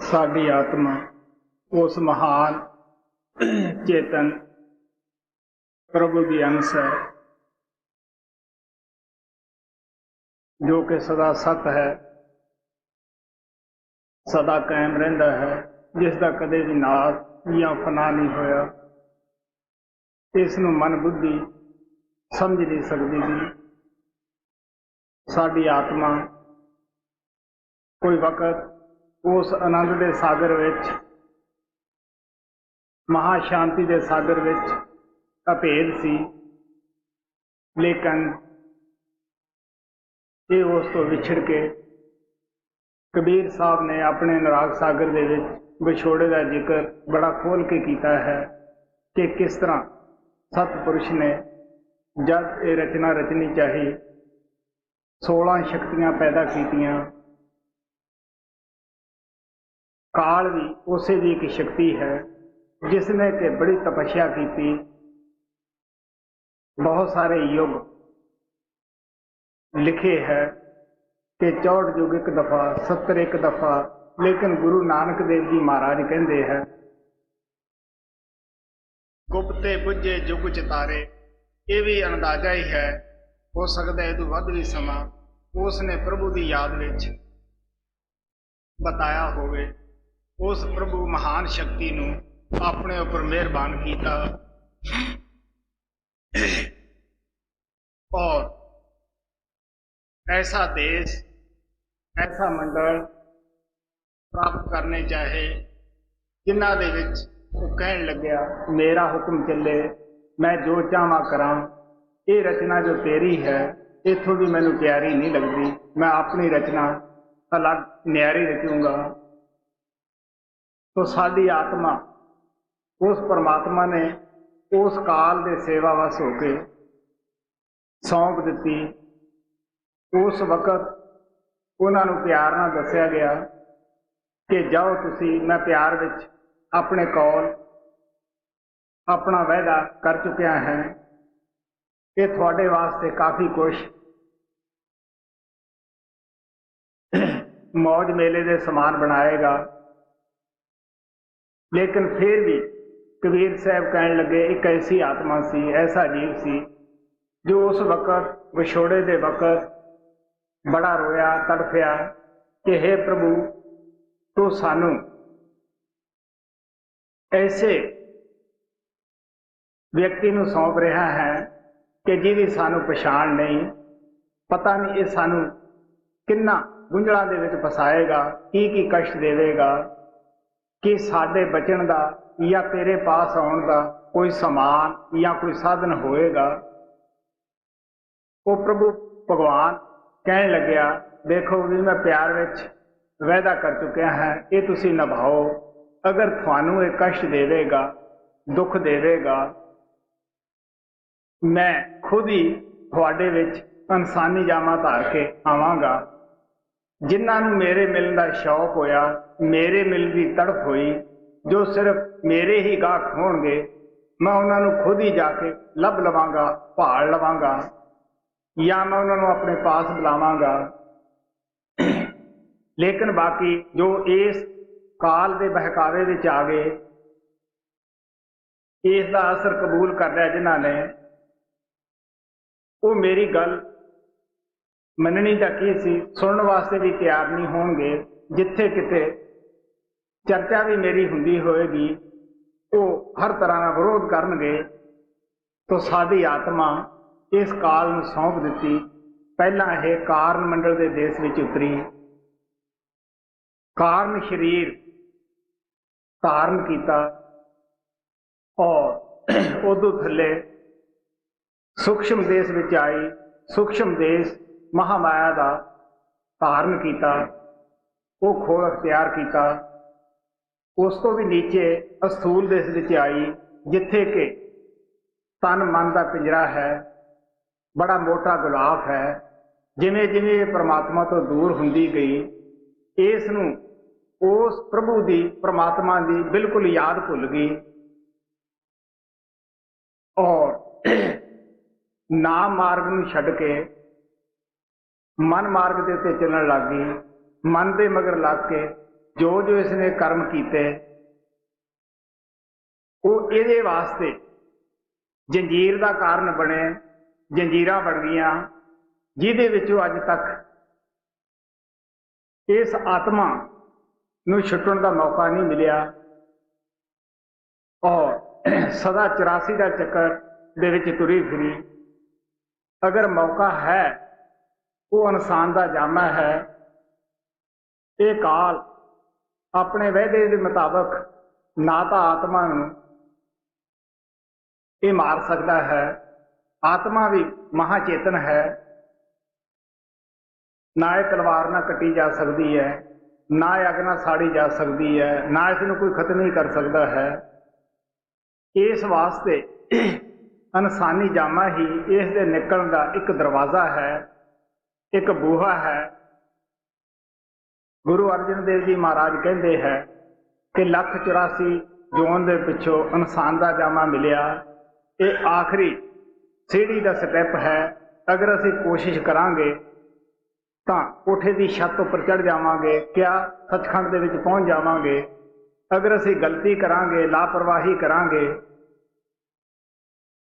साडी आत्मा उस महान चेतन प्रभु की अंश है जो कि सदा सत है, सदा कायम रहिंदा है, जिसका कदे भी नाश या फना नहीं होया। इसनूं मन बुद्धि समझ नहीं सकती थी। साडी आत्मा कोई वक्त उस आनंद के सागर विच, महाशांति के सागर विच अभेद सी, लेकिन ये उस तो विछड़ के कबीर साहब ने अपने अनुराग सागर दे विच विछोड़े का जिक्र बड़ा खोल के किया है कि किस तरह सतपुरुष ने जब ये रचना रचनी चाहिए 16 शक्तियां पैदा कीतियां। काल भी उसे की एक शक्ति है जिसने कि बड़ी तपस्या की, बहुत सारे युग लिखे है कि 64 युग एक दफा, 70 एक दफा, लेकिन गुरु नानक देव जी महाराज कहते हैं गुप्ते बुझे जुग चितारे। ये भी अंदाजा ही है, हो सकता है इदू वध भी समा उसने प्रभु की याद विच बताया होवे। उस प्रभु महान शक्ति नूं अपने उपर मेहरबान किया और ऐसा देश, ऐसा मंडल प्राप्त करने चाहे जिन्हां दे विच वो कहन लग्या मेरा हुक्म चले, मैं जो चाहवा करा। ये रचना जो तेरी है इथों भी मैनू प्यारी नहीं लगती, मैं अपनी रचना अलग न्यारी रचूंगा। तो साडी आत्मा उस परमात्मा ने उस काल के सेवावश होके सौंप दी। उस वक्त उन्होंने प्यार नाल दस्या गया कि जाओ तुसी, मैं प्यार विच अपने कोल अपना वायदा कर चुकिया है, ये थोड़े वास्ते काफ़ी कुछ मौज मेले के समान बनाएगा। लेकिन फिर भी कबीर साहब कहने लगे एक ऐसी आत्मा सी, ऐसा जीव सी जो उस वक्त विछोड़े के वक्त बड़ा रोया, तड़फिया कि हे प्रभु तू सानू ऐसे व्यक्ति नूं सौंप रहा है कि जिहदी सानू पछाण नहीं, पता नहीं ये सानू किन्ना गुंझलां दे विच फसाएगा, की कष्ट देवेगा, कि साडे बचन दा या तेरे पास आउण दा कोई समान या कोई साधन होएगा। वो प्रभु भगवान कहने लग्या देखो भी मैं प्यार विच वायदा कर चुकिया है, ये तुसी निभाओ। अगर थानू ये कष्ट देवेगा, दुख देवेगा, मैं खुद ही थोड़े विच इंसानी जामा धार के आवांगा। जिन्हां नूं मेरे मिलण दा शौक होया, मेरे मिलण दी तड़फ हुई, जो सिर्फ मेरे ही गाहक होणगे, मैं उन्हां नूं खुद ही जाके लभ लवांगा, भाल लवांगा, या मैं उन्हां नूं अपने पास बुलावांगा। लेकिन बाकी जो इस काल के बहकावे विच आ गए, इसका असर कबूल कर लिया जिन्हां ने, वो मेरी गल मननी दा की सी, सुनने वास्ते भी तैयार नहीं होंगे। जिथे किते चर्चा भी मेरी हुंदी होएगी वो हर तरह का विरोध करनगे। तो साडी आत्मा इस काल नूं सौंप दिती। पहला यह कारण मंडल के देश विच उतरी, कारण शरीर धारण किया और उदों थले सूक्ष्म देश विच आई, सूक्ष्म देश महामाया का धारण किया, वो खोल अख्तियार किया। उस तो भी नीचे अस्थूल देश विच आई, जिथे के तन मन का पिंजरा है, बड़ा मोटा गुलाफ है। जिमें जिमें परमात्मा तो दूर हुंदी गई, इसनूं उस प्रभु की परमात्मा की बिल्कुल याद भुल गई और नाम मार्ग नूं छड्ड के मन मार्ग के उत्ते चलण लग गई। मन के मगर लग के जो जो इसने कर्म कीते वो इहदे वास्ते जंजीर का कारण बने, जंजीरां बन गईयां, जिहदे विचों अज तक इस आत्मा नूं छुट्टण का मौका नहीं मिलिया और सदा 84 का चक्कर दे विच तुरी फिरी। अगर मौका है वो इंसान का जामा है। ये काल अपने वायदे के मुताबिक ना तो आत्मा नूं ये मार सकता है, आत्मा भी महाचेतन है, ना ये तलवार ना कटी जा सकती है, ना अग ना साड़ी जा सकती है, ना इसनूं कोई खत्म ही कर सकता है। इस वास्ते इंसानी जामा ही इस दे निकलण का एक दरवाजा है, एक बूहा है। गुरु अर्जन देव जी महाराज कहते हैं कि 184 जोन के पिछों इंसान का जामा मिलिया। ये आखिरी सीढ़ी का स्टैप है। अगर असी कोशिश करांगे तो कोठे की छत उपर चढ़ जावांगे, क्या सचखंड दे विच पहुंच जावांगे। अगर असी गलती करांगे, लापरवाही करांगे,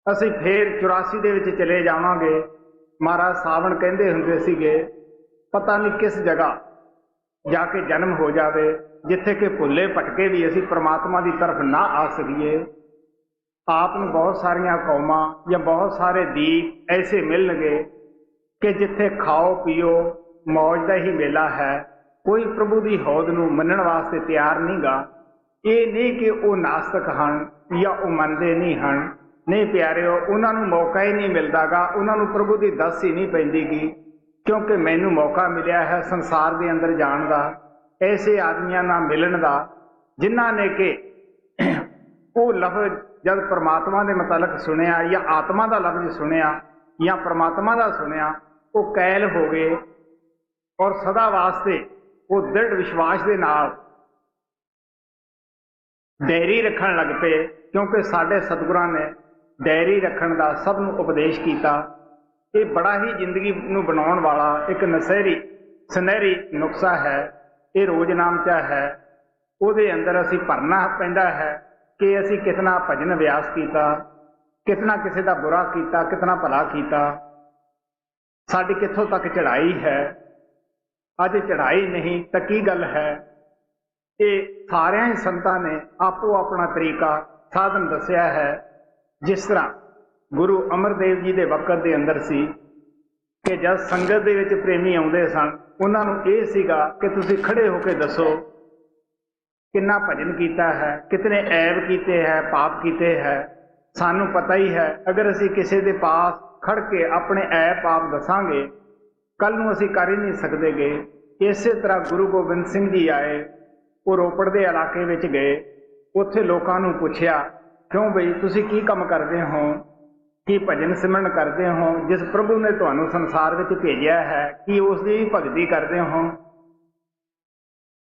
असी फिर 84 दे विच चले जावांगे। महाराज सावण कहंदे हुंदे सीगे, पता नहीं किस जगह जाके जन्म हो जावे जिथे कि भुले भटके भी असी परमात्मा की तरफ ना आ सकीए। आप नूं बहुत सारिया कौमां या बहुत सारे दीप ऐसे मिलणगे कि जिथे खाओ पियो मौज का ही मेला है, कोई प्रभु की हौद नूं मनण वास्ते तैयार नहीं गा। ये नहीं कि वो नास्तिक हैं या वो मनते नहीं हैं, नहीं प्यारिओ, उन्होंने मौका ही नहीं मिलता गा, उन्होंने प्रभु की दस ही नहीं पैंदीगी। क्योंकि मैनू मौका मिलिया है संसार के अंदर जाण का, ऐसे आदमियों नाल मिलन का जिन्हां ने कि वो लफ्ज जब परमात्मा के मतलब सुनिया या आत्मा का लफ्ज सुनिया या परमात्मा का सुनिया, वो कैल हो गए और सदा वास्ते वो दृढ़ विश्वास के नाल डायरी रखन लग पे। क्योंकि साडे सतगुरां ने डायरी रखन का सब नूं उपदेश किया। ये बड़ा ही जिंदगी नूं बनाउण वाला एक सुनहरी नुकसा है। ये रोजनामचा है, उहदे अंदर असी भरना पैंदा है कि असी कितना भजन अभ्यास किया, कितना किसी का बुरा किया, कितना भला किया, साडी कित्थों तक चढ़ाई है। अज चढ़ाई नहीं तो की गल है। ये सारिया ही संतां ने आपो अपना तरीका साधन दसिया है। जिस तरह गुरु अमरदेव जी के वक्त के अंदर सी कि जब संगत दे विच प्रेमी आउंदे सन, उन्हां नूं इह सीगा कि तुसीं खड़े होकर दसो कितना भजन किया है, कितने ऐब किए है, पाप किए है। सानू पता ही है, अगर असी किसी के पास खड़ के अपने ऐब पाप दसांगे, कल नूं असी कर ही नहीं सकते गए। इस तरह गुरु गोबिंद सिंह जी आए, वो रोपड़ के इलाके में गए, उत्थे लोगों नूं पुछया, क्यों बई तुसीं की काम करते हो, की भजन सिमरन करते हो, जिस प्रभु ने तुहानूं संसार में भेजिया है, कि उसकी भगती करते हो।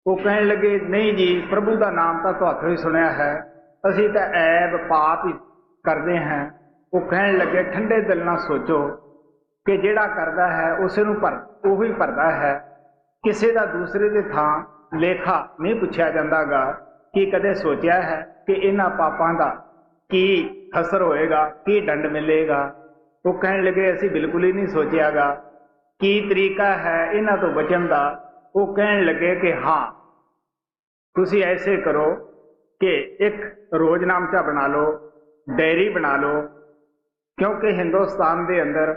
वो कहने लगे, नहीं जी, प्रभु का नाम तो तुहाथों ही सुनिया है, असी तो ऐब पाप ही करते हैं। वो कहने लगे, ठंडे दिल नाल सोचो कि जिहड़ा करता है उस नूं उही भरदा है। किसी का दूसरे के थां लेखा नहीं पूछा जाता गा कि कदे सोचा है कि इन्हां पापां दा की असर होएगा, की दंड मिलेगा। वो कहने लगे, असी बिल्कुल ही नहीं सोचिया गा की तरीका है इन्हां तो बचन का। वो कहने लगे कि हाँ, तुसी ऐसे करो कि एक रोजनामचा बना लो, डायरी बना लो। क्योंकि हिंदुस्तान के अंदर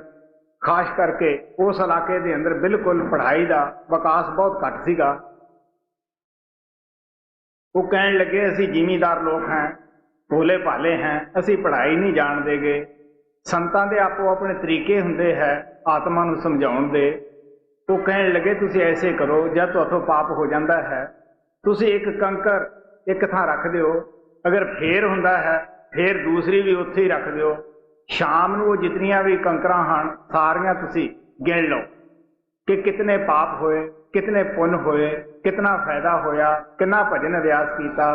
खास करके उस इलाके के अंदर बिल्कुल पढ़ाई का विकास बहुत घट सीगा। वो कहने लगे, असी जिमीदार लोग हैं, भोले भाले हैं, असी पढ़ाई नहीं जान देगे। संतां दे आपो अपने तरीके हुंदे है आत्मा नूं समझाउण दे। वो कहने लगे, तुसी ऐसे करो, जब तुहाथों पाप हो जाता है, तुसी एक कंकर एक थां रख दिओ, अगर फेर हुंदा है फिर दूसरी भी उत्थे ही रख दिओ। शाम नूं वो जितनियां भी कंकरां हन सारियां तुसी गिण लो कि कितने पाप होए, कितने पुण्य होए, कितना फायदा होया, कितना भजन अभ्यास किया।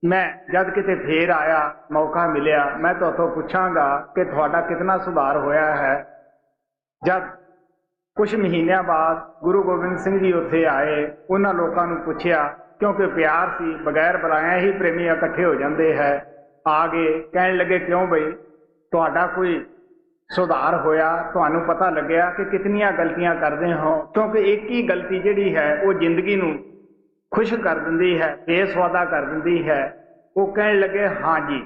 मैं जब किते फेर आया, मौका मिलिया, मैं तुहाथों पुछांगा कि तुहाडा कितना सुधार होया है। जब कुछ महीनों बाद गुरु गोबिंद सिंह जी उत्थे आए, उन्हां लोकां नूं पुछया क्योंकि प्यार सी, बगैर बुलाया ही प्रेमी इकट्ठे हो जाते हैं। आ गए, कहन लगे क्यों बई तुहाडा कोई सुधार होया, तुहानू पता लग्या कि कितनियां गलतियां करते हो, क्योंकि एक ही गलती जिहड़ी है वो जिंदगी नू खुश कर दिंदी है, बेसवादा कर दिंदी है। वो कहन लगे हाँ जी,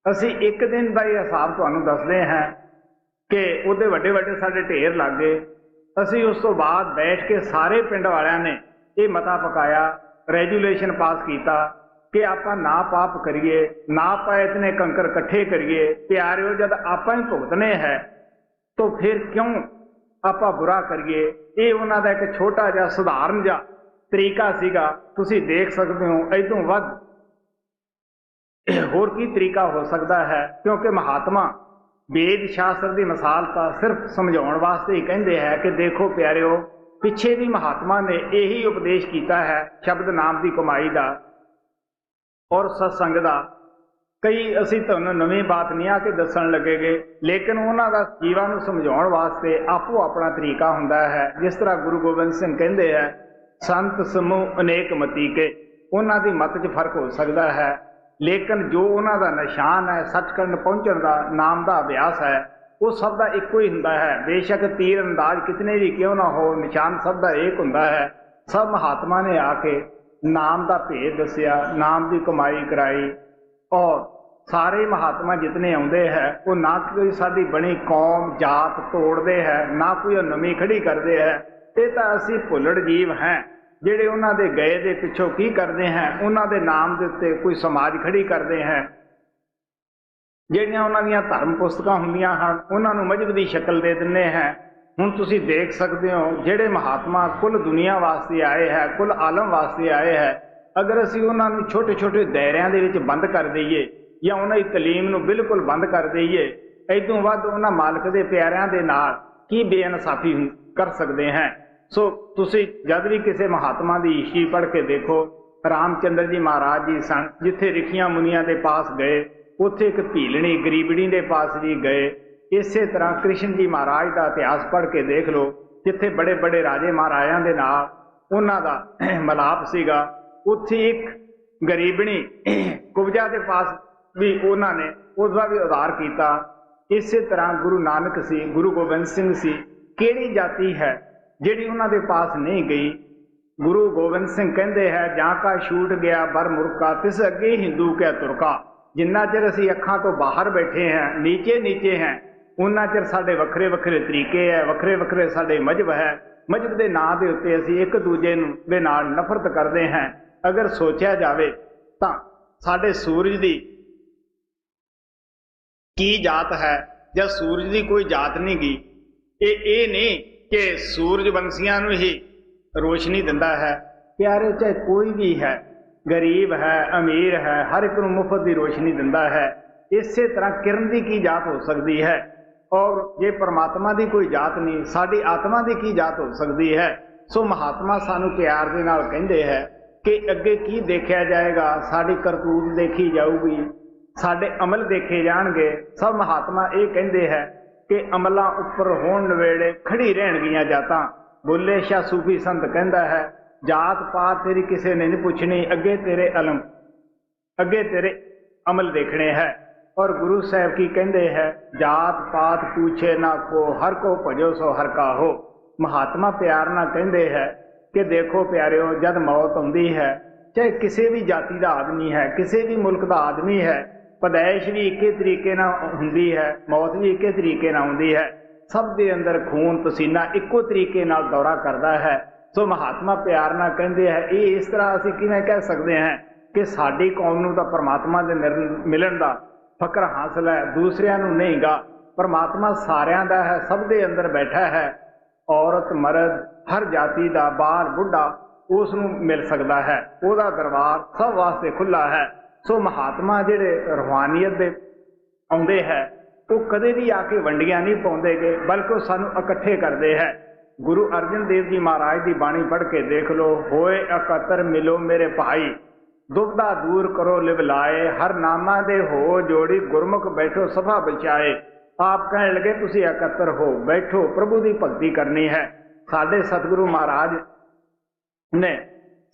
असी एक दिन का ही हिसाब तुहानू दसदे हैं कि उहदे वड्डे वड्डे साडे ढेर लग गए। असी उस तो बाद बैठ के सारे पिंड वालियां ने ये मता पकाया, रेजूलेशन पास किया कि आपां ना पाप करिए, ना आपां इतने कंकर इकट्ठे करिए। प्यारिओ, जब आपां ही भुगतने है तो फिर क्यों आपां बुरा करिए। ये उन्हां दा एक छोटा जिहा सुधारण जिहा तरीका सीगा। तुसीं देख सकते हो इदों वध होर की तरीका हो सकता है, क्योंकि महात्मा वेद शास्त्र की मिसाल तो सिर्फ समझाने वास्ते ही कहते हैं कि देखो प्यारिओ, पिछे भी महात्मा ने यही उपदेश किया है शब्द नाम की कमाई का और सत्संग का। कई असी तुहानू नवी बात नहीं आके दसन लगेगे, लेकिन उन्हों का जीवन को समझाने वास्ते आपो अपना तरीका हुंदा है। जिस तरह गुरु गोबिंद सिंह कहते हैं, संत समूह अनेक मती के, उन्हों की मत च फर्क हो सकता है, लेकिन जो उन्हों का निशान है सचखंड पहुंचने का नाम का अभ्यास है, वो सब का एको ही हुंदा है। बेशक तीर अंदाज कितने भी क्यों ना हो, निशान सब का एक हुंदा है। सब महात्मा ने आके नाम का भेद दसिया, नाम की कमाई कराई, और सारे महात्मा जितने आउंदे हैं वो ना कोई साडी बनी कौम जात तोड़ते हैं, ना कोई नवी खड़ी करते हैं। ये तो असी भुलड़ जीव हैं ਜਿਹੜੇ ਉਹਨਾਂ ਦੇ ਗਏ ਦੇ ਪਿੱਛੋਂ ਕੀ ਕਰਦੇ हैं, ਉਹਨਾਂ ਦੇ ਨਾਮ ਦੇ ਉੱਤੇ ਕੋਈ ਸਮਾਜ ਖੜੀ ਕਰਦੇ हैं। ਜਿਹੜੀਆਂ ਉਹਨਾਂ ਦੀਆਂ ਧਰਮ ਪੁਸਤਕਾਂ ਹੁੰਦੀਆਂ ਹਨ ਉਹਨਾਂ ਨੂੰ ਮਜ਼ਹਬ ਦੀ ਸ਼ਕਲ ਦੇ ਦਿੰਦੇ हैं। ਹੁਣ ਤੁਸੀਂ ਦੇਖ ਸਕਦੇ ਹੋ ਜਿਹੜੇ ਮਹਾਤਮਾ ਕੁੱਲ ਦੁਨੀਆ ਵਾਸਤੇ ਆਏ ਹੈ, ਕੁੱਲ ਆਲਮ ਵਾਸਤੇ ਆਏ ਹੈ, ਅਗਰ ਅਸੀਂ ਉਹਨਾਂ ਨੂੰ ਛੋਟੇ ਛੋਟੇ ਦਾਇਰਿਆਂ ਦੇ ਵਿੱਚ ਬੰਦ ਕਰ ਦਈਏ ਜਾਂ ਉਹਨਾਂ ਦੀ ਤਾਲੀਮ ਨੂੰ ਬਿਲਕੁਲ ਬੰਦ ਕਰ ਦਈਏ, ਇਦੋਂ ਵੱਧ ਉਹਨਾਂ ਮਾਲਕ ਦੇ ਪਿਆਰਿਆਂ ਦੇ ਨਾਲ ਕੀ ਬੇਇਨਸਾਫੀ ਕਰ ਸਕਦੇ हैं। सो तुसी जद भी किसी महात्मा की हिस्ट्री पढ़ के देखो, रामचंद्र जी महाराज जी सन जिथे रिखियां मुनिया के पास गए, उत्थे एक भीलनी गरीबड़ी के पास भी गए। इस तरह कृष्ण जी महाराज का इतिहास पढ़ के देख लो, जिथे बड़े बड़े राजे महाराजा के नाल उन्हां दा मिलाप सीगा, उत्थे एक गरीबणी कुबजा के पास भी उन्होंने उसका भी उधार किया। इस तरह गुरु नानक सी, गुरु गोबिंद सिंह सी, किहड़ी जाति है जिहड़ी उन्हां दे पास नहीं गई। गुरु गोबिंद सिंह कहते हैं, जां का छूट गया बर मुर्का, तिस अगे हिंदू क्या तुरका। जिन्ना चिर असीं अखां तो बाहर बैठे हैं, नीचे नीचे हैं, उन्ना चिर साडे वखरे वखरे तरीके है, वखरे वखरे साडे मजहब है। मजहब के नां दे उत्ते असीं एक दूजे दे नाल नफरत करते हैं। अगर सोचा जाए तो साडे सूरज की की जात है या सूरज की कोई जात नहीं गी। ये नहीं कि सूरज वंशियां नूं ही रोशनी दिंदा है। प्यारे, चाहे कोई भी है, गरीब है, अमीर है, हर एक नूं मुफ्त की रोशनी दिंदा है। इस तरह किरण की की जात हो सकती है, और जे परमात्मा की कोई जात नहीं, साडी आत्मा की की जात हो सकती है। सो महात्मा सानू प्यार दे नाल कहंदे है कि अगे की देखा जाएगा, साडी करतूत देखी जाऊगी, साडे अमल देखे जाणगे। सब महात्मा ये कहंदे है कि अमलों उपर होण नवेड़े खड़ी रहणगियां जातां। बुल्ले शाह सूफी संत कहंदा है, जात पात तेरी किसी ने नहीं पूछनी, अगे तेरे अलम अगे तेरे अमल देखने हैं। और गुरु साहब की कहंदे है, जात पात पूछे ना को, हर को भजो सो हर का हो। महात्मा प्यार ना कहंदे है कि देखो प्यारिओ, जद मौत आउंदी है, चाहे किसी भी जाति का आदमी है, किसी भी मुल्क का आदमी है, पैदाइश भी एक तरीके ना हुंदी है, मौत भी एक तरीके ना आउंदी है। सब दे अंदर खून पसीना इक्को तरीके नाल दौरा करता है। सो महात्मा प्यार ना कहंदे है, ये इस तरह असीं किवें कह सकते हैं कि साडी कौम नूं तां परमात्मा दे मिलण दा फकर हासिल है, दूसरिਆਂ नूं नहीं गा। परमात्मा सारिਆਂ दा है, सब दे अंदर बैठा है। औरत मर्द हर जाति का, बाल बुढ़ा उस नूं मिल सकता है, उसका दरबार सब वास्ते खुला है। सो महात्मा जिहड़े रूहानियत दे आउंदे है, वो कदे भी आके वंडियां नहीं पाउंदे गे, बल्कि वो सानू इकट्ठे करते हैं। गुरु अर्जन देव जी महाराज की बाणी पढ़ के देख लो, होए एकत्र मिलो मेरे भाई, दुबदा दूर करो लिव लाए, हर नामा दे हो जोड़ी, गुरमुख बैठो सभा बचाए। आप कहने लगे तुसी एकत्र हो, बैठो, प्रभु की भगती करनी है। साडे सतगुरु महाराज ने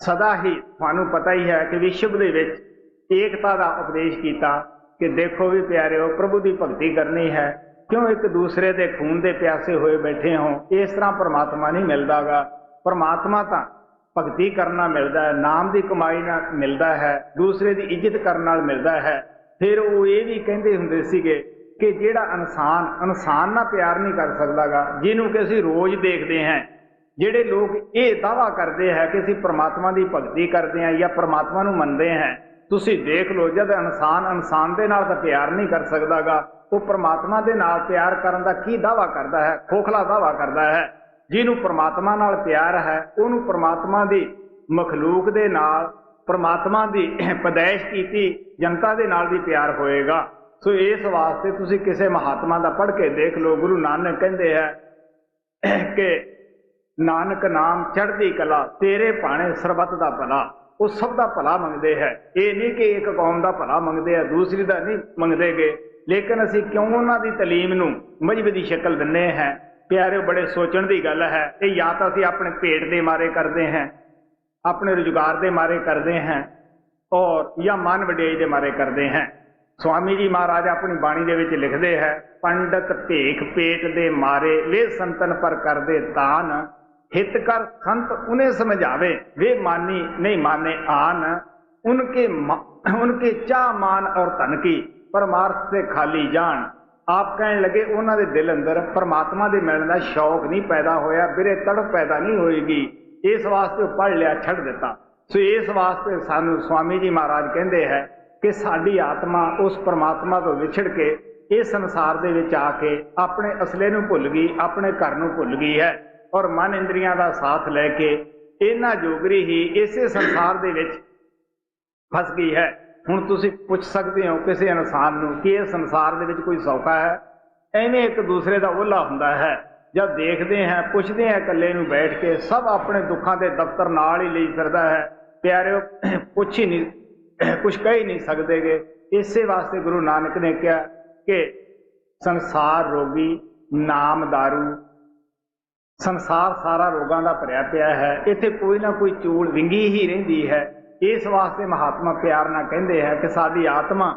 सदा ही ਤੁਹਾਨੂੰ पता ही है कि विश्व ਦੇ ਵਿੱਚ ਏਕਤਾ ਦਾ ਉਪਦੇਸ਼ ਕੀਤਾ कि देखो भी प्यारिओ प्रभु की भगती करनी है, क्यों एक दूसरे के खून के प्यासे हुए बैठे हो। इस तरह परमात्मा नहीं मिलता गा। परमात्मा तो भगती करना मिलता है, नाम की कमाई ना मिलता है, दूसरे की इज्जत करने नाल मिलता है। फिर वो ये भी कहते हुंदे सीगे कि जिहड़ा इंसान ना प्यार नहीं कर सकता गा, जिन्हों कि असीं रोज़ देखते हैं। जिहड़े लोग ये दावा करते हैं कि असीं परमात्मा की भगती करते हैं या परमात्मा नूं मनदे हैं, तुसी देख लो जब इंसान दे नाल तां प्यार नहीं कर सकदा गा, वो परमात्मा दे नाल प्यार करन दा की दावा करदा है? खोखला दावा करदा है। जिन्हों परमात्मा नाल प्यार है उन्होंने परमात्मा दी मखलूक दे नाल, परमात्मा दी पैदाइश कीती जनता दे नाल भी प्यार होएगा। सो इस वास्ते तुसी किसी महात्मा दा पढ़ के देख लो। गुरु नानक कहंदे है कि नानक नाम चढ़दी कला, तेरे भाणे सरबत दा भला। वो सब का भला मंगते हैं, ये नहीं कि एक कौम का भला मंगते हैं दूसरी का नहीं मंगते गए। लेकिन असी क्यों उन्होंने तलीम नूं मजहब की शक्ल दिंदे हैं? प्यारे बड़े सोचण की गल है। ये या तो असी अपने पेट के मारे करते हैं, अपने रोजगार के मारे करते हैं, और या मन वडियाई के मारे करते हैं। स्वामी जी महाराज अपनी बाणी के विच लिखते हैं, पंडित भेख पेट दे मारे वे संतन पर करदे दान, हित कर संत उन्हें समझावे वे मानी नहीं माने आन। उनके चाह मान और धन की परमार्थ से खाली जान। आप कहने लगे उन्होंने दिल अंदर परमात्मा के मिलने का शौक नहीं पैदा होया, बिरे तड़प पैदा नहीं होएगी। इस वास्ते पढ़ लिया छड़ दिता। सो इस वास्ते सानू स्वामी जी महाराज कहते हैं कि साडी आत्मा उस परमात्मा तो विछड़ के इस संसार दे विच आके अपने असले नूं भुल गई, अपने घर नूं भुल गई है, और मन इंद्रियां का साथ लैके इन्हां जोगरी ही इसे संसार दे विच फस गई है। हुण तुसीं पुछ सकते हो किसी इंसान नूं कि इस संसार दे विच कोई सौखा है? एवें एक दूसरे का ओला हुंदा है। जब देखते हैं पुछते हैं इकल्ले नूं बैठ के, सब अपने दुखों के दफ्तर नाल ही लई फिरदा है। प्यारे पुछ ही नहीं, कुछ कह ही नहीं सकते गे। इसे वास्ते गुरु नानक ने कहा कि संसार रोगी नाम दारू, संसार सारा रोगों का भरिया पिया है, इत्थे कोई ना कोई चूल विंगी ही रहिंदी है। इस वास्ते महात्मा प्यार ना कहते हैं कि साडी आत्मा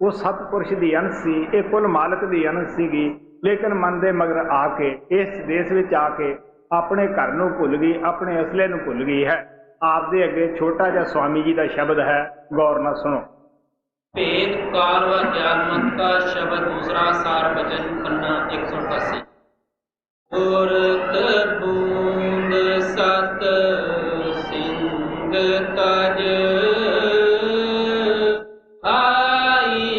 वो सतपुरुष की अंश सी, ये कुल मालक की अंश सीगी, लेकिन मन दे मगर आके इस देश विच आके अपने घर नूं भुल गई, अपने असले नूं भुल गई है। आप दे अगे छोटा जिहा स्वामी जी का शब्द है, गौर नाल सुनो। भेद काल व ज्ञानमत का शब्द दूसरा सार वचन पन्ना 188। उरत बूंद सत सिंग तज आई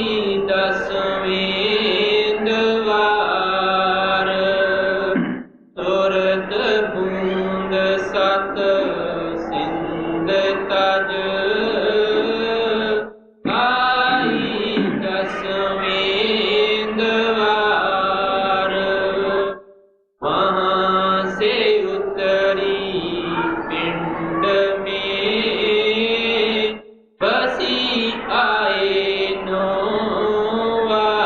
दसवें द्वार। उरत बूंद सत सिंग तज आई दसवें द्वार। वहाँ से उतरी पिंड में बसी आए नौवार।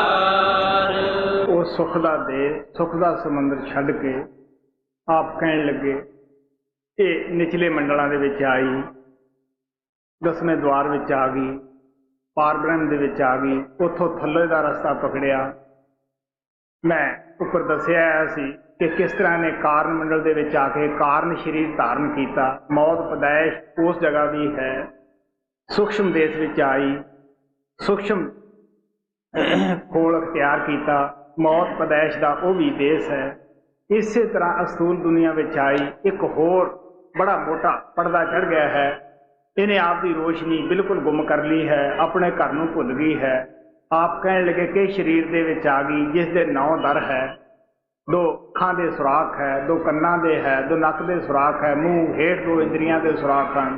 वो सुख का दे सुख का समुंदर छड़ के आप कहने लगे ये निचले मंडलों के विच आई, 10वें द्वार विच आ गई, पारब्रह्म दे विच आ गई, उथों थल्ले का रस्ता पकड़िया। मैं उपर दसिया सी कि किस तरह ने कारण मंडल दे विच आके कारण शरीर धारण किया। मौत पैदाइश उस जगह भी है, सूक्ष्म देश विच आई, सूक्ष्म खोल अख्तियार किया, मौत पैदाइश का वह भी देश है। इस तरह असूल दुनिया विच आई, एक होर बड़ा मोटा पर्दा चढ़ गया है। इन्हें आप की रोशनी बिल्कुल गुम कर ली है, अपने घर नूं भुल गई है। आप कहने लगे कि शरीर दे विच आ गई जिस दे 9 दर है, 2 अखां दे सुराख है, 2 कन्नां दे है, 2 नक दे सुराख है, मूँह हेठ 2 इंद्रियां दे सुराख हैं।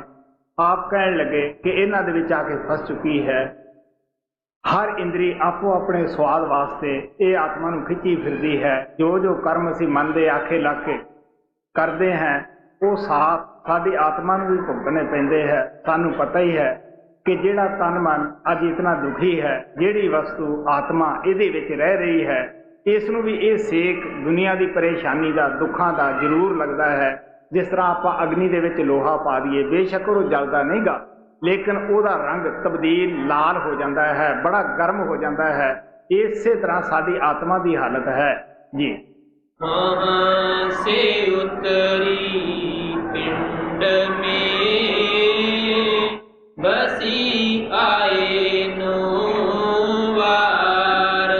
आप कहने लगे कि इन्हां दे विच आके फस चुकी है। हर इंद्री आपो अपने स्वाद वास्ते ये आत्मा नूं खिंची फिरदी है। जो जो कर्म असीं मन दे आखे लग के करते हैं वो साथ साडी आत्मा नूं भी भुगतने पैंदे है। सानूं पता ही है कि जिहड़ा तन मन अज इतना दुखी है, जिहड़ी वस्तु आत्मा इहदे विच रह रही है, इस नूं भी ये सेक दुनिया की परेशानी का दुखों का जरूर लगता है। जिस तरह आप अग्नि दे विच लोहा पा दिए, बेशक वो जलदा नहीं गा, लेकिन उसका रंग तब्दील लाल हो जाता है, बड़ा गर्म हो जाता है। इसे तरह साडी आत्मा की हालत है जी। से उतरी पिंड में बसी आए नो वार,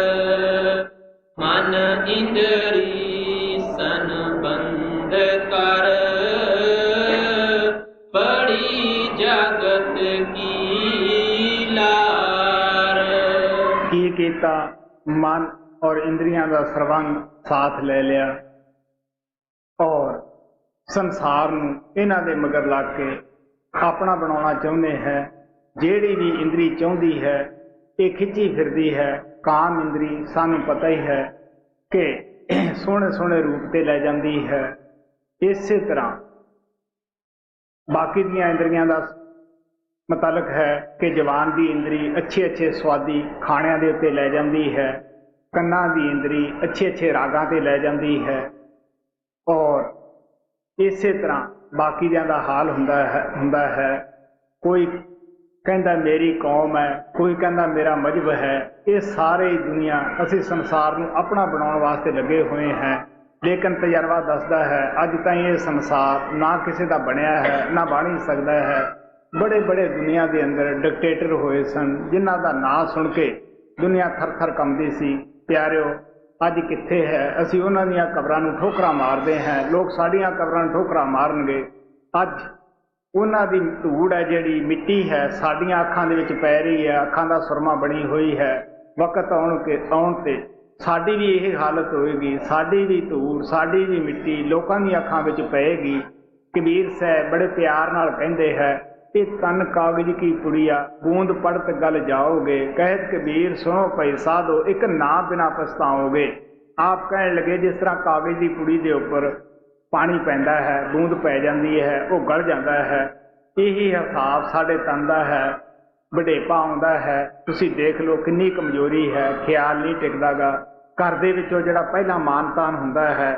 मन इंद्री सन बंद कर पड़ी जगत की लार। की कीता, मन और इंद्रियां का सरबंध साथ ले लिया और संसार नूं इन्हां दे मगर लग के अपना बनाना चाहुंदे है। जिहड़ी भी इंद्री चाहुंदी है ये खिंची फिरदी है। काम इंद्री सानू पता ही है कि सोहणे सोहणे रूप ते लै जांदी है। इसे तरह बाकी दियां इंद्रियां दा मतलब है कि जवान की इंद्री अच्छे अच्छे स्वादी खाणियां दे उत्ते लै जांदी है, कन्नां की इंद्री अच्छे अच्छे रागां ते लै जांदी है। और इसे तरह बाकी दियां दा हाल हुंदा है। कोई कहंदा मेरी कौम है, कोई कहंदा मेरा मजहब है। ये सारे दुनिया असी संसार नूं अपना बनाउण वास्ते लगे हुए हैं, लेकिन तजर्बा दसदा है अज ताईं ये संसार ना किसी का बनया है ना बन ही सकता है। बड़े बड़े दुनिया के अंदर डिकटेटर होए सन, जिन्हां दा नाम सुन के दुनिया थर थर कंबदी सी। प्यारिओ अज कित्थे है? असी उन्हां दीयां कबरां नूं ठोकरां मारदे हैं, लोग साडीआं कबरां नूं ठोकरां मारनगे। अज उन्हां दी धूड़ है, जिहड़ी मिट्टी है, साडीआं अखां दे विच पै रही है, अखां दा सुरमा बनी हुई है। वक्त आउण ते साडी भी यही हालत होएगी, साडी भी धूड़, साडी भी मिट्टी लोकां दी अखां विच पएगी। कबीर साहब बड़े प्यार नाल कहंदे है, ये तन कागज की पुड़िया बूंद पड़त गल जाओगे, कहत कबीर सुनो भाई साधो एक ना बिना पछताओगे। आप कहने लगे जिस तरह कागज की पुड़ी के उपर पानी पैंदा है, बूंद पै जाती है, वो गल जाता है। यही हिसाब साढ़े तन का है। वडेपा आउंदा है, तुसी देख लो कितनी कमजोरी है, ख्याल नहीं टिकदा गा। घर दे विचों जिहड़ा पहला मान तान हुंदा है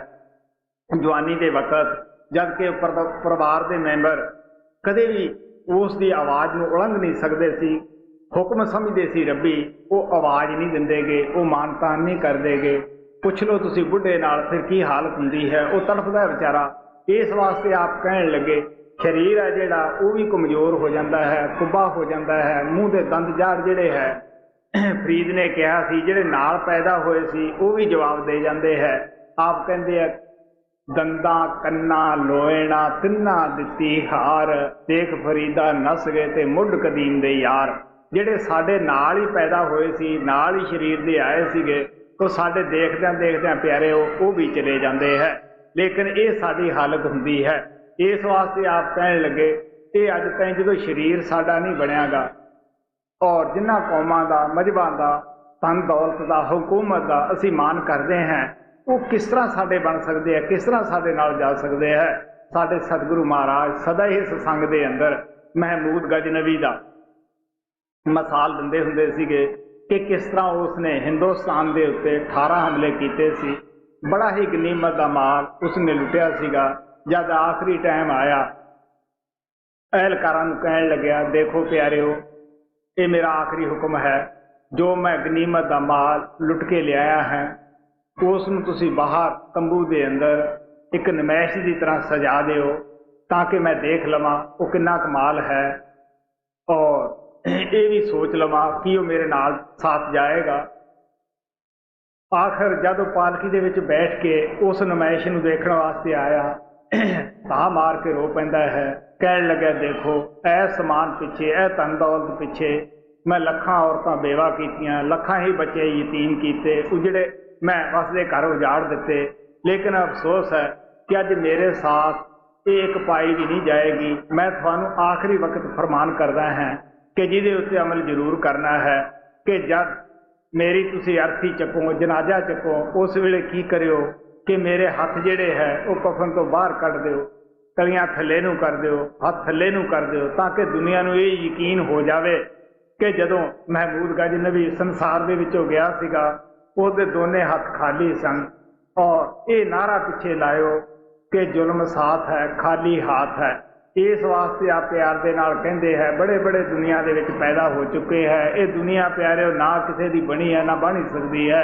जवानी के वक्त, जबकि परिवार के मैंबर कदे भी उसकी आवाज़ में उलंघ नहीं सकते सी, हुक्म समझते सी रब्बी, वो आवाज़ नहीं देंगे, वो मान तान नहीं करदेगे। पुछ लो तुसी बुढ़े नाल फिर की हालत हुंदी है, वो तड़फदा है बेचारा। इस वास्ते आप कहने लगे शरीर है जिहड़ा वो भी कमजोर हो जाता है, कुब्बा हो जाता है, मूँह के दंद झाड़ जिहड़े है फरीद ने कहा सी जिहड़े नाल पैदा होए सी वो भी जवाब दे जाते हैं। आप कहते हैं दंदा कन्ना लोएना तिन्ना दिती हार, देख फरीदा नस गए ते मुढ़ कदीम दे यार। जिहड़े साडे नाल ही पैदा होए सी, नाल ही शरीर दे आए सीगे, तो साडे देखदियां देखदियां प्यारे वो भी चले जाते हैं। लेकिन ये साडी हालत हुंदी है। इस वास्ते आप कहने लगे ये अज ताईं जो शरीर साडा नहीं बनियागा और जिन्हां कौमां दा मजहबां दा धन दौलत दा हुकूमत दा असी मान करते हैं, वो किस तरह साडे बन सकते हैं, किस तरह साडे नाल जा सकते हैं। साडे सतगुरु महाराज सदा ही सत्संग दे अंदर महमूद गजनवी दा मिसाल दिंदे हुंदे सीगे कि किस तरह उसने हिंदुस्तान के उत्ते 18 हमले किए सी। बड़ा ही गनीमत का माल उसने लुटिया सीगा। जब आखिरी टाइम आया एहलकारां नूं कहण लग्या देखो प्यारिओ ये मेरा आखिरी हुक्म है, जो मैं गनीमत का माल लुट के लियाया है उस नूं तुसीं बाहर तंबू के अंदर एक नमैश की तरह सजा दिओ ताकि मैं देख लवां वो कितना कमाल है और ये भी सोच लवां कि वो मेरे नाल साथ जाएगा। आखिर जब पालकी दे विच बैठ के उस नमैश नूं देखण वास्ते आया तां मार के रो पैंदा है। कहण लग्या देखो ऐ समान पिछे, ऐ धन दौलत पिछे मैं लखां औरतां बेवा कीतियां, लखां ही बच्चे यतीम कीते, उजड़े मैं वसदे घर उजाड़ दिते। लेकिन अफसोस है कि अज मेरे साथ एक पाई भी नहीं जाएगी। मैं थानू आखिरी वक्त फरमान करदा है कि जिहदे उत्ते अमल जरूर करना है कि जब मेरी तुसी अर्थी चको, जनाजा चको, उस वेले की करियो कि मेरे हथ जिहड़े है वो कफन तो बाहर कढ़ दिओ, तलियां थल्ले नूं कर दिओ, हथ थल्ले नूं कर दिओ, ताकि दुनिया नूं ये यकीन हो जावे कि जदों महमूद गजनवी संसार दे विचों गया सीगा उसदे दोने हथ खाली सन। और ये नारा पिछे लायो कि जुल्म साथ है खाली हाथ है। इस वास्ते आप प्यार दे नाल कहंदे है बड़े बड़े दुनिया दे विच पैदा हो चुके हैं। ये दुनिया प्यारे ना किसी दी बनी है ना बन ही सकती है।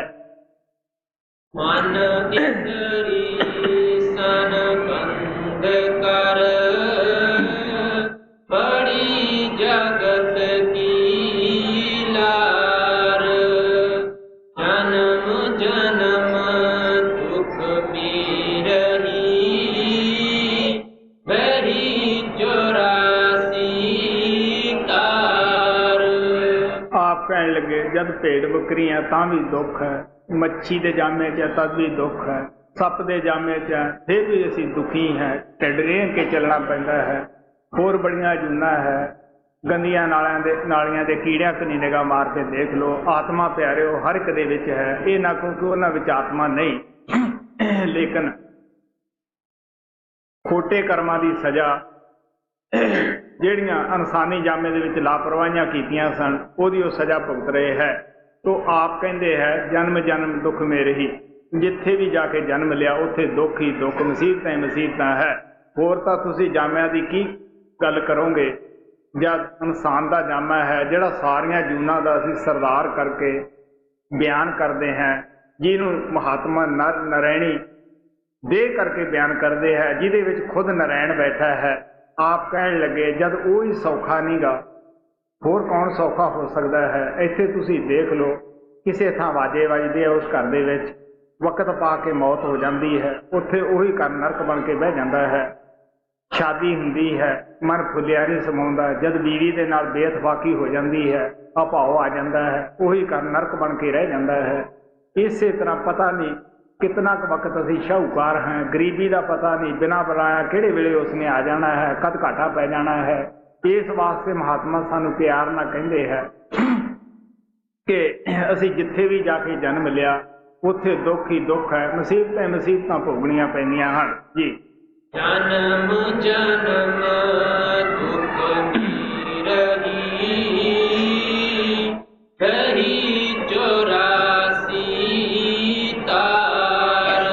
मन इंद्री सन बंद कर बड़ी जगत की लार जन्म जन्म दुख पीरही बड़ी चौरासी तार। आप कहन लगे जद भेड़ बकरियां तां भी दुख है, मच्छी दे जामे च तद भी दुख है, सप दे जामे च फिर भी असी दुखी हैं, ढिड रेंग के चलना पैंदा है, होर बड़ियां जूना है, गंदियां नालियां दे कीड़ियां कनी निगाह मार के देख लो। आत्मा प्यारे हर एक दे विच है, ये ना क्योंकि उन्हां विच आत्मा नहीं, लेकिन खोटे कर्मां दी सजा ਜਿਹੜੀਆਂ ਇਨਸਾਨੀ ਜਾਮੇ ਦੇ ਵਿੱਚ ਲਾਪਰਵਾਹੀਆਂ ਕੀਤੀਆਂ ਸਨ ਉਹਦੀ ਉਹ ਸਜ਼ਾ ਭੁਗਤ ਰਹੇ ਹੈ। तो आप कहते हैं जन्म जन्म दुख में रही, जिथे भी जाके जन्म लिया उत्थे दुख ही दुख, मुसीबत ही मुसीबत है। होर तां तुसीं जामिया की की गल करोगे जब इंसान का जामा है जिहड़ा सारियां जूनां दा असीं सरदार करके बयान करते हैं, जिन्हों महात्मा नर नारायणी दे करके बयान करते हैं, जिहदे विच खुद नारायण बैठा है। आप कहन लगे जब वो ही सौखा नहीं गा होर कौन सौखा हो सकता है। इत्थे तुसीं देख लो किसी थां वाजे वजदे उस घर दे विच वक्त पा के मौत हो जाती है, उत्थे उही घर नरक बन के बह जाता है। शादी हुंदी है मन फुलिया नहीं समाउंदा, जद बीवी दे नाल बेइतफाकी हो जाती है अभाव आ जाता है, उही घर नरक बन के रह जाता है। इस तरह पता नहीं कितना क वक्त असीं शाहूकार हैं, गरीबी का पता नहीं, बिना बुलाया किहड़े वेले उसने आ जाना है, कद घाटा पै जाना है। इस वास्ते महात्मा सानू प्यार ना कहते हैं कि असी जिथे भी जाके जन्म लिया उत्थे दुख ही दुख है, मुसीबत मुसीबत भोगनियां पैंदियां हन जी। जन्म जन्म दुख पीरही बड़ी चौरासी तार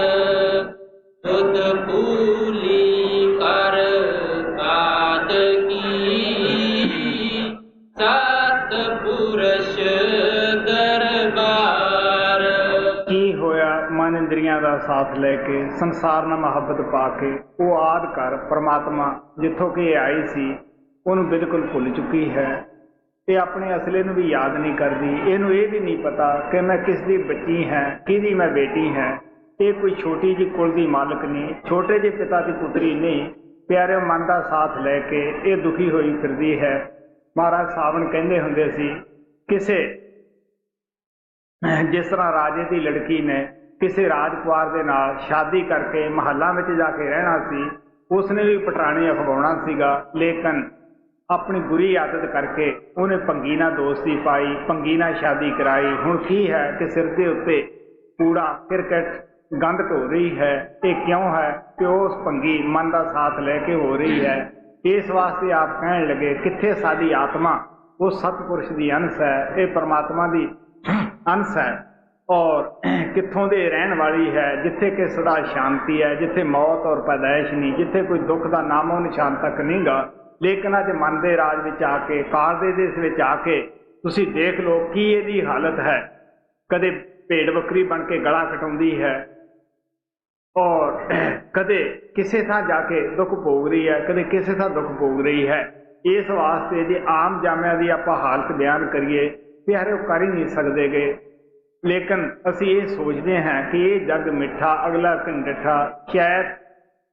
सुध फूली कर काद सात पुरुष दरबार। की होया मन इंद्रियां दा साथ लेके संसार नाल मुहब्बत पा के वो आद कर परमात्मा जिथों कि आई सी उन्होंने बिल्कुल भुल चुकी है। ये अपने असले नूं भी याद नहीं करती, इनू ये भी नहीं पता कि मैं किस दी बच्ची है, किहदी मैं बेटी है। ये कोई छोटी जी कुल दी मालक नहीं, छोटे जे पिता की पुत्री नहीं, प्यारे मन का साथ लैके ये दुखी हुई फिरदी है। महाराज सावन कहते हुंदे सी किसे जिस तरह राजे की लड़की ने किसी राजकुमार के नाल शादी करके महलों में जाके रहना सी, उसने भी पटरानी अखवाउणा सीगा, लेकिन अपनी बुरी आदत करके उन्हें भंगी नाल दोस्ती पाई, भंगी नाल शादी कराई। हुण की है कि सिर के उत्ते कूड़ा क्रिकेट गंद ढो रही है, ये क्यों है कि उस भंगी मन का साथ लेके हो रही है। इस वास्ते आप कहन लगे कित्थे साडी आत्मा वो सतपुरुष की अंश है, ये परमात्मा की अंश है और कित्थों दे रहन वाली है, जिथे कि सदा शांति है, जिथे मौत और पैदाइश नहीं, जिथे कोई दुख का नामो निशान तक नहीं गा। लेकिन अज मन के राज में आके काल दे देश में आके तुसी देख लो कि इहदी हालत है। कदे भेड़ बकरी बन के गला कटाउंदी है और कदे किसी थां जाके दुख भोग रही है, कदे किसी थां दुख भोग रही है। इस वास्ते जे आम जामिया की आप हालत बयान करिए प्यारे वो कर ही नहीं सकते गए, लेकिन असी ये सोचते हैं कि ये जग मिठा अगला कंडठा, शायद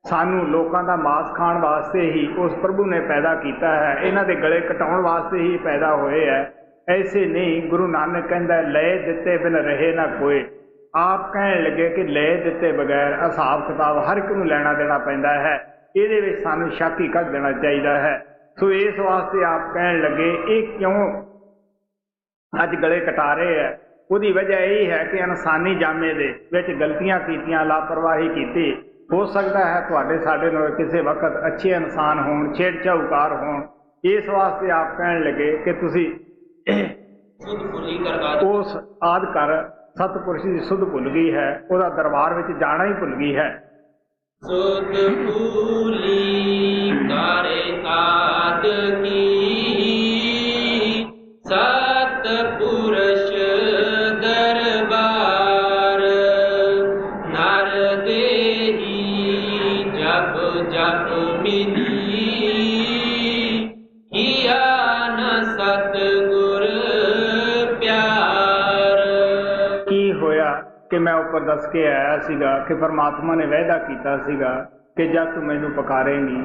सानू लोगों का मांस खाण वास्ते ही उस प्रभु ने पैदा किया है, इन्हां दे गले कटाउण वास्ते ही पैदा होए है। ऐसे नहीं, गुरु नानक कहंदा लय दिते बिन रहे ना कोई। आप कहन लगे कि लय दिते बगैर हिसाब किताब हर एक नूं लैना देना पैंदा है, इहदे विच सानू शक ही कढ देना चाहिए है। सो इस वास्ते आप कहन लगे ये क्यों अज गले कटा रहे हैं, उसकी वजह यही है कि इंसानी जामे दे विच गलतियां कीतियां, लापरवाही की। हो सकता है तुहाडे साडे नाल किसी वक्त अच्छे इंसान होण, छेड़ छाऊकार होण। इस वास्ते आप कहन लगे कि तुसी उस आद कर सतपुरुष की सुध भुल गई है, उसदा दरबार विच जाना ही भुल गई है। सुध फूली करे आद की सतपुरुष दरबार नर देही जप जप मिली किया न सतगुर प्यार। की होया कि मैं ऊपर दस के आया सीगा कि परमात्मा ने वायदा कीता सीगा कि जब तू मैनू पुकारेंगी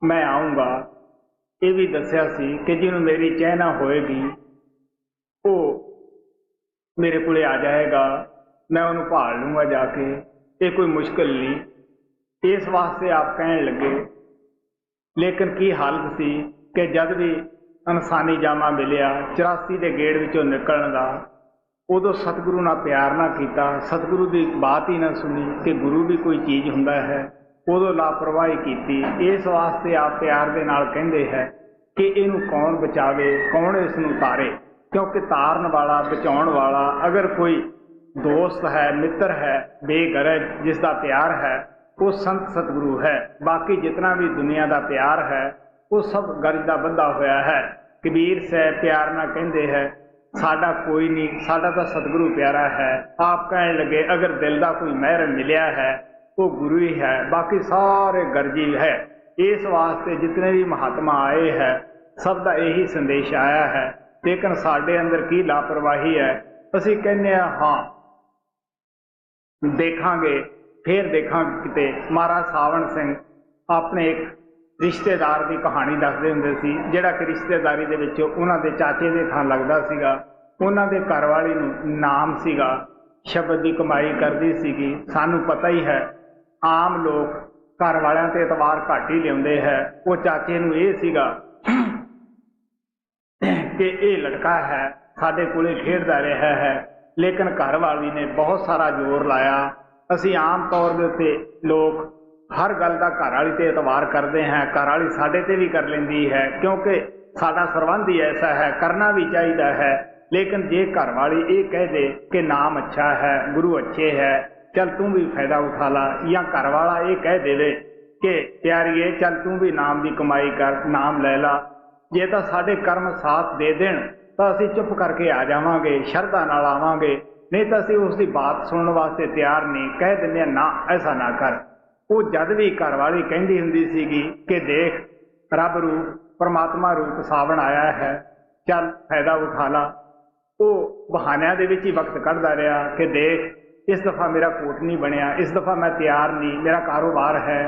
मैं आऊँगा। ये भी दसिया सी कि जिन्हों मेरी चहना होएगी वो मेरे कोले आ जाएगा, मैं उन्होंने भाल लूँगा जाके। ये कोई मुश्किल नहीं। इस वास्ते आप कहन लगे, लेकिन की हालत सी कि जब भी इंसानी जामा मिलिया 84 के गेड़ विचों निकलण दा, उदों सतगुरु नाल प्यार ना कीता, सतगुरु की बात ही ना सुनी कि गुरु भी कोई चीज़ हुंदा है, उदों लापरवाही कीती। इस वास्ते आप प्यार दे नाल कहंदे है कि इनू कौन बचावे, कौन इसनू तारे, क्योंकि तारन वाला बचाउण वाला अगर कोई दोस्त है, मित्र है, बेगरज जिसका प्यार है, वो संत सतगुरु है। बाकी जितना भी दुनिया का प्यार है वो सब गरज का बंधा होया है। कबीर साहब प्यार ना कहंदे है साडा कोई नहीं, साडा तो सतगुरु प्यारा है। आप कहने लगे अगर दिल का कोई महर मिलिया है वो गुरु ही है, बाकी सारे गरजी है। इस वास्ते जितने भी महात्मा आए हैं सब का यही संदेश आया है, लेकिन साडे अंदर की लापरवाही है। असी कहने हाँ देखांगे फिर देखांगे किते। महाराज सावण सिंह अपने एक रिश्तेदार की कहानी दसदे हुंदे सी, जिहड़ा कि रिश्तेदारी दे विच उन्हां दे चाचे दे थां लगदा सीगा। उन्हां दे घरवाली नूं नाम सीगा, शब्द की कमाई करदी सीगी। सानूं पता ही है आम लोग घर वालियां ते एतवार घट ही लिआउंदे है। वो चाचे नूं इह सीगा कि ये लड़का है साडे कोले खेडदा रहा है, लेकिन घरवाली ने बहुत सारा जोर लाया। असी आम तौर के उत्ते लोग हर गल का घर वाली ते एतवार करते हैं, घर वाली साडे ते भी कर लेंदी है, क्योंकि साडा सरबंध ही ऐसा है, करना भी चाहिए है। लेकिन जे घर वाली ये कह दे कि नाम अच्छा है, गुरु अच्छे है, चल तू भी फायदा उठा ला, या घर वाला ये कह दे कि प्यारीए चल तू भी नाम की कमाई कर, नाम ले ला, जे तो साडे कर्म साथ दे देन तो असी चुप करके आ जावांगे, शरधा नाल आवांगे, नहीं तो असी उसकी बात सुनने वास्ते तैयार नहीं। कह दिंदे ना ऐसा ना कर। वो जद भी घर वाली कहती हुंदी सीगी कि देख रब रूप परमात्मा रूप सावण आया है, चल फायदा उठा ला। वो बहानियां दे विच ही वक्त कढ़दा रहा कि देख इस दफ़ा मेरा कोट नहीं बनया, इस दफ़ा मैं तैयार नहीं, मेरा कारोबार है।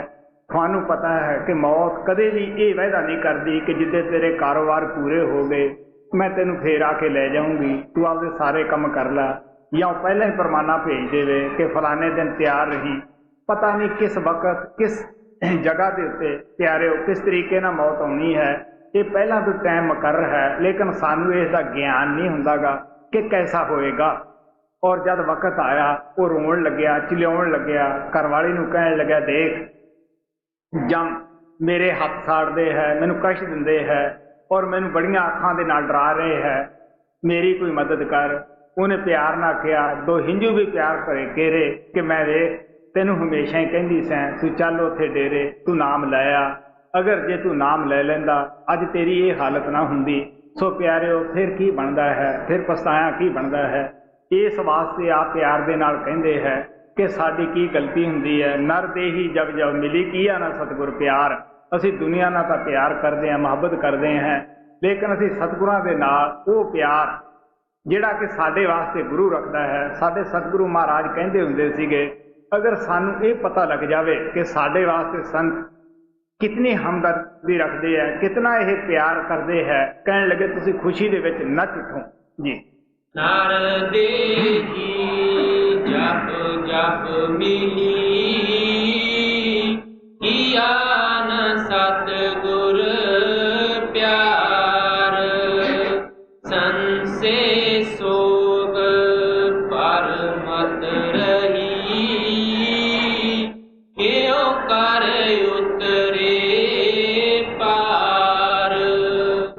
थानू पता है कि मौत कदे भी ये वायदा नहीं करती कि जिद्दे तेरे कारोबार पूरे हो गए मैं तेनू फिर आके ले जाऊंगी, तू आपदे सारे काम कर ला, या पहले ही फरमाना भेज देवे कि फलाने दिन तैयार रही। पता नहीं किस वक्त किस जगह के उत्ते प्यारे हो किस तरीके ना मौत आनी है, ये पहला तो टाइम मुकर्रर है, लेकिन सानू इसका ज्ञान नहीं हुंदागा कि कैसा होएगा। और जब वक्त आया वो रोन लग्या, चिल्लाउण लग्या, घरवाली नूं कहण लग्या देख जम मेरे हथ साड़ते है, मैनू कष्ट दिंदे है और मैनू बड़ियां अखां दे नाल डरा रहे है, मेरी कोई मदद कर। उन्हें प्यार ना किया, दो हिंजू भी प्यार करे घेरे कि मैं वेख तेनू हमेशा ही कहंदी सैं तू चल उत्थे डेरे, तू नाम लाया, अगर जे तू नाम ले लैंदा अज तेरी ये हालत ना हुंदी। सो प्यारिओ फिर की बनता है, फिर पछताया की बनता है। इस वास्ते आप प्यार दे नाल कहंदे है कि साडी की गलती हुंदी है। नर दे ही जब जब मिली किया ना सतगुर प्यार। असी दुनिया नाल तां प्यार करते हैं, मुहब्बत करते हैं, लेकिन असी सतगुरां दे नाल वो प्यार जिहड़ा कि साडे वास्ते गुरु रखदा है। साडे सतगुरु महाराज कहंदे हुंदे सीगे अगर सानू ये पता लग जाए कि साडे वास्ते संत कितनी हमदर्दी रखते हैं, कितना यह प्यार करते हैं, कहने लगे तुसी खुशी दे विच नच उठो जी। नर देही जप जप मिली किया न सतगुर प्यार, संसे सोग पर मत रही क्यों कर उतरे पार।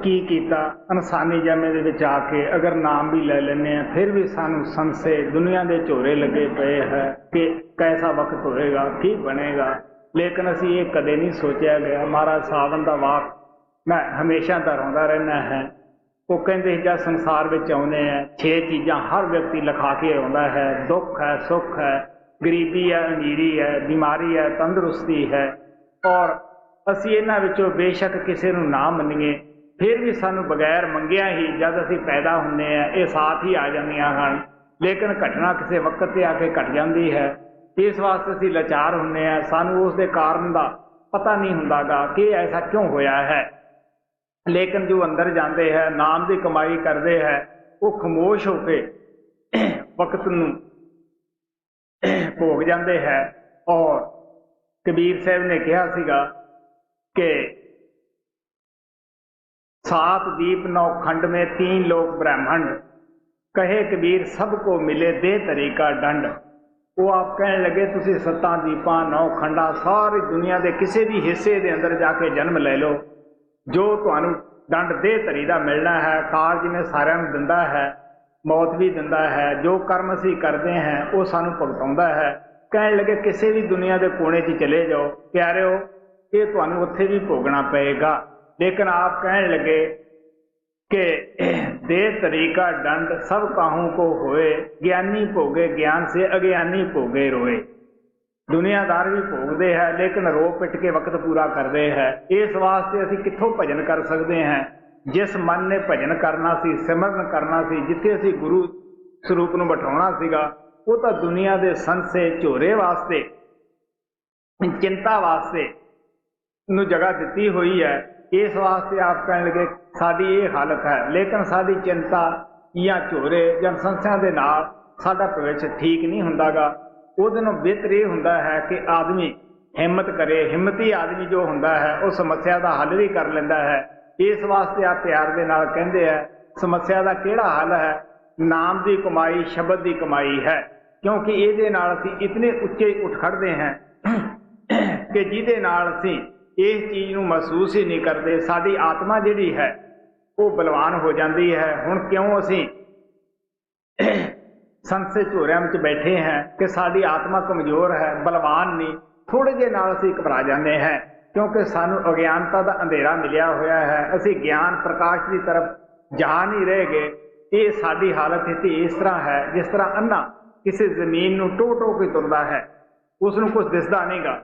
की कीता इनसानी जमे दे विच आके अगर नाम भी ले लेने हैं फिर भी सानू संसे दुनिया के झोरे लगे पे है कि कैसा वक्त होएगा की बनेगा। लेकिन असी ये कदे नहीं सोचा गया। महाराज सावन का वाक मैं हमेशा दोहराउंदा रहना है। वो कहते जब संसार में आने हैं 6 चीज़ां हर व्यक्ति लिखा के आता है, दुख है, सुख है, गरीबी है, अमीरी है, बीमारी है, तंदुरुस्ती है। और असी इन्हां विचों बेशक किसी नूं ना मन्नीए फिर भी सानू बगैर मंगिया ही जब असी पैदा होंगे हैं ये साथ ही आ जांदियां हन। लेकिन घटना किसी वक्त से आके घट जाती है। इस वास्ते असी लाचार होंगे हैं। सानू उसके कारण का पता नहीं हुंदागा कि ऐसा क्यों होया है। लेकिन जो अंदर जाते हैं नाम की कमाई करते हैं वो खामोश होके वक्त नूं भोग जाते हैं। और कबीर साहब ने कहा सीगा कि 7 दीप 9 खंड में 3 लोग ब्रह्मंड, कहे कबीर सबको मिले दे तरीका दंड। वो आप कहने लगे तुसी 7 दीपा 9 खंडा सारी दुनिया के किसी भी हिस्से के अंदर जाके जन्म ले लो, जो तुहानू दंड दे तरी का मिलना है। काल जिन्हें सारिਆਂ ਨੂੰ दिंदा है, मौत भी दिंदा है। जो कर्म असी करते हैं वो सानू भुगताउंदा है। कहने लगे किसी भी दुनिया के कोने च चले जाओ प्यारे हो, ये तुहानू उत्थे भी भोगना पएगा। लेकिन आप कहने लगे कि दे तरीका दंड सब काहू को होए, ज्ञानी भोगे ज्ञान से अज्ञानी भोगे रोए। दुनियादार भी भोगते हैं लेकिन रो पिट के वक्त पूरा करते हैं। इस वास्ते असी कित्थों भजन कर सकते हैं। जिस मन ने भजन करना सी, सिमरन करना सी, जिथे असी गुरु स्वरूप नूं बिठाउणा सीगा, वो तो दुनिया के संसे झोरे वास्ते चिंता वास्ते नूं जगह दिती हुई है। इस वास्ते आप कहने लगे साडी ये हालत है। लेकिन साडी चिंता या झोरे या संस्या के नाल साडा भविष्य ठीक नहीं हुंदागा। उहदे नालों बेहतर ये हुंदा है कि आदमी हिम्मत करे। हिम्मती आदमी जो हुंदा है वो समस्या का हल भी कर लैंदा है। इस वास्ते आप प्यार दे नाल कहंदे हैं समस्या का किहड़ा हल है, नाम की कमाई शब्द की कमाई है। क्योंकि इहदे नाल असीं इतने उच्चे उठ खड़दे हैं कि जिहदे नाल असीं इस चीज़ नूं महसूस ही नहीं करते। साडी आत्मा जिहड़ी है वो बलवान हो जाती है। हुण क्यों असीं संसे झोरिਆਂ ਵਿੱਚ बैठे हैं कि साडी आत्मा कमज़ोर है, बलवान नहीं। थोड़े जे नाल असीं घबरा जाते हैं क्योंकि सानू अज्ञानता का अंधेरा मिलिया होया है। असीं ज्ञान प्रकाश की तरफ जा नहीं रहे गए। ये साडी हालत इत्थे इस तरह है जिस तरह अन्ना किसी जमीन नूं टो टो के तुरदा है, उसनूं कुछ दिसदा नहींगा।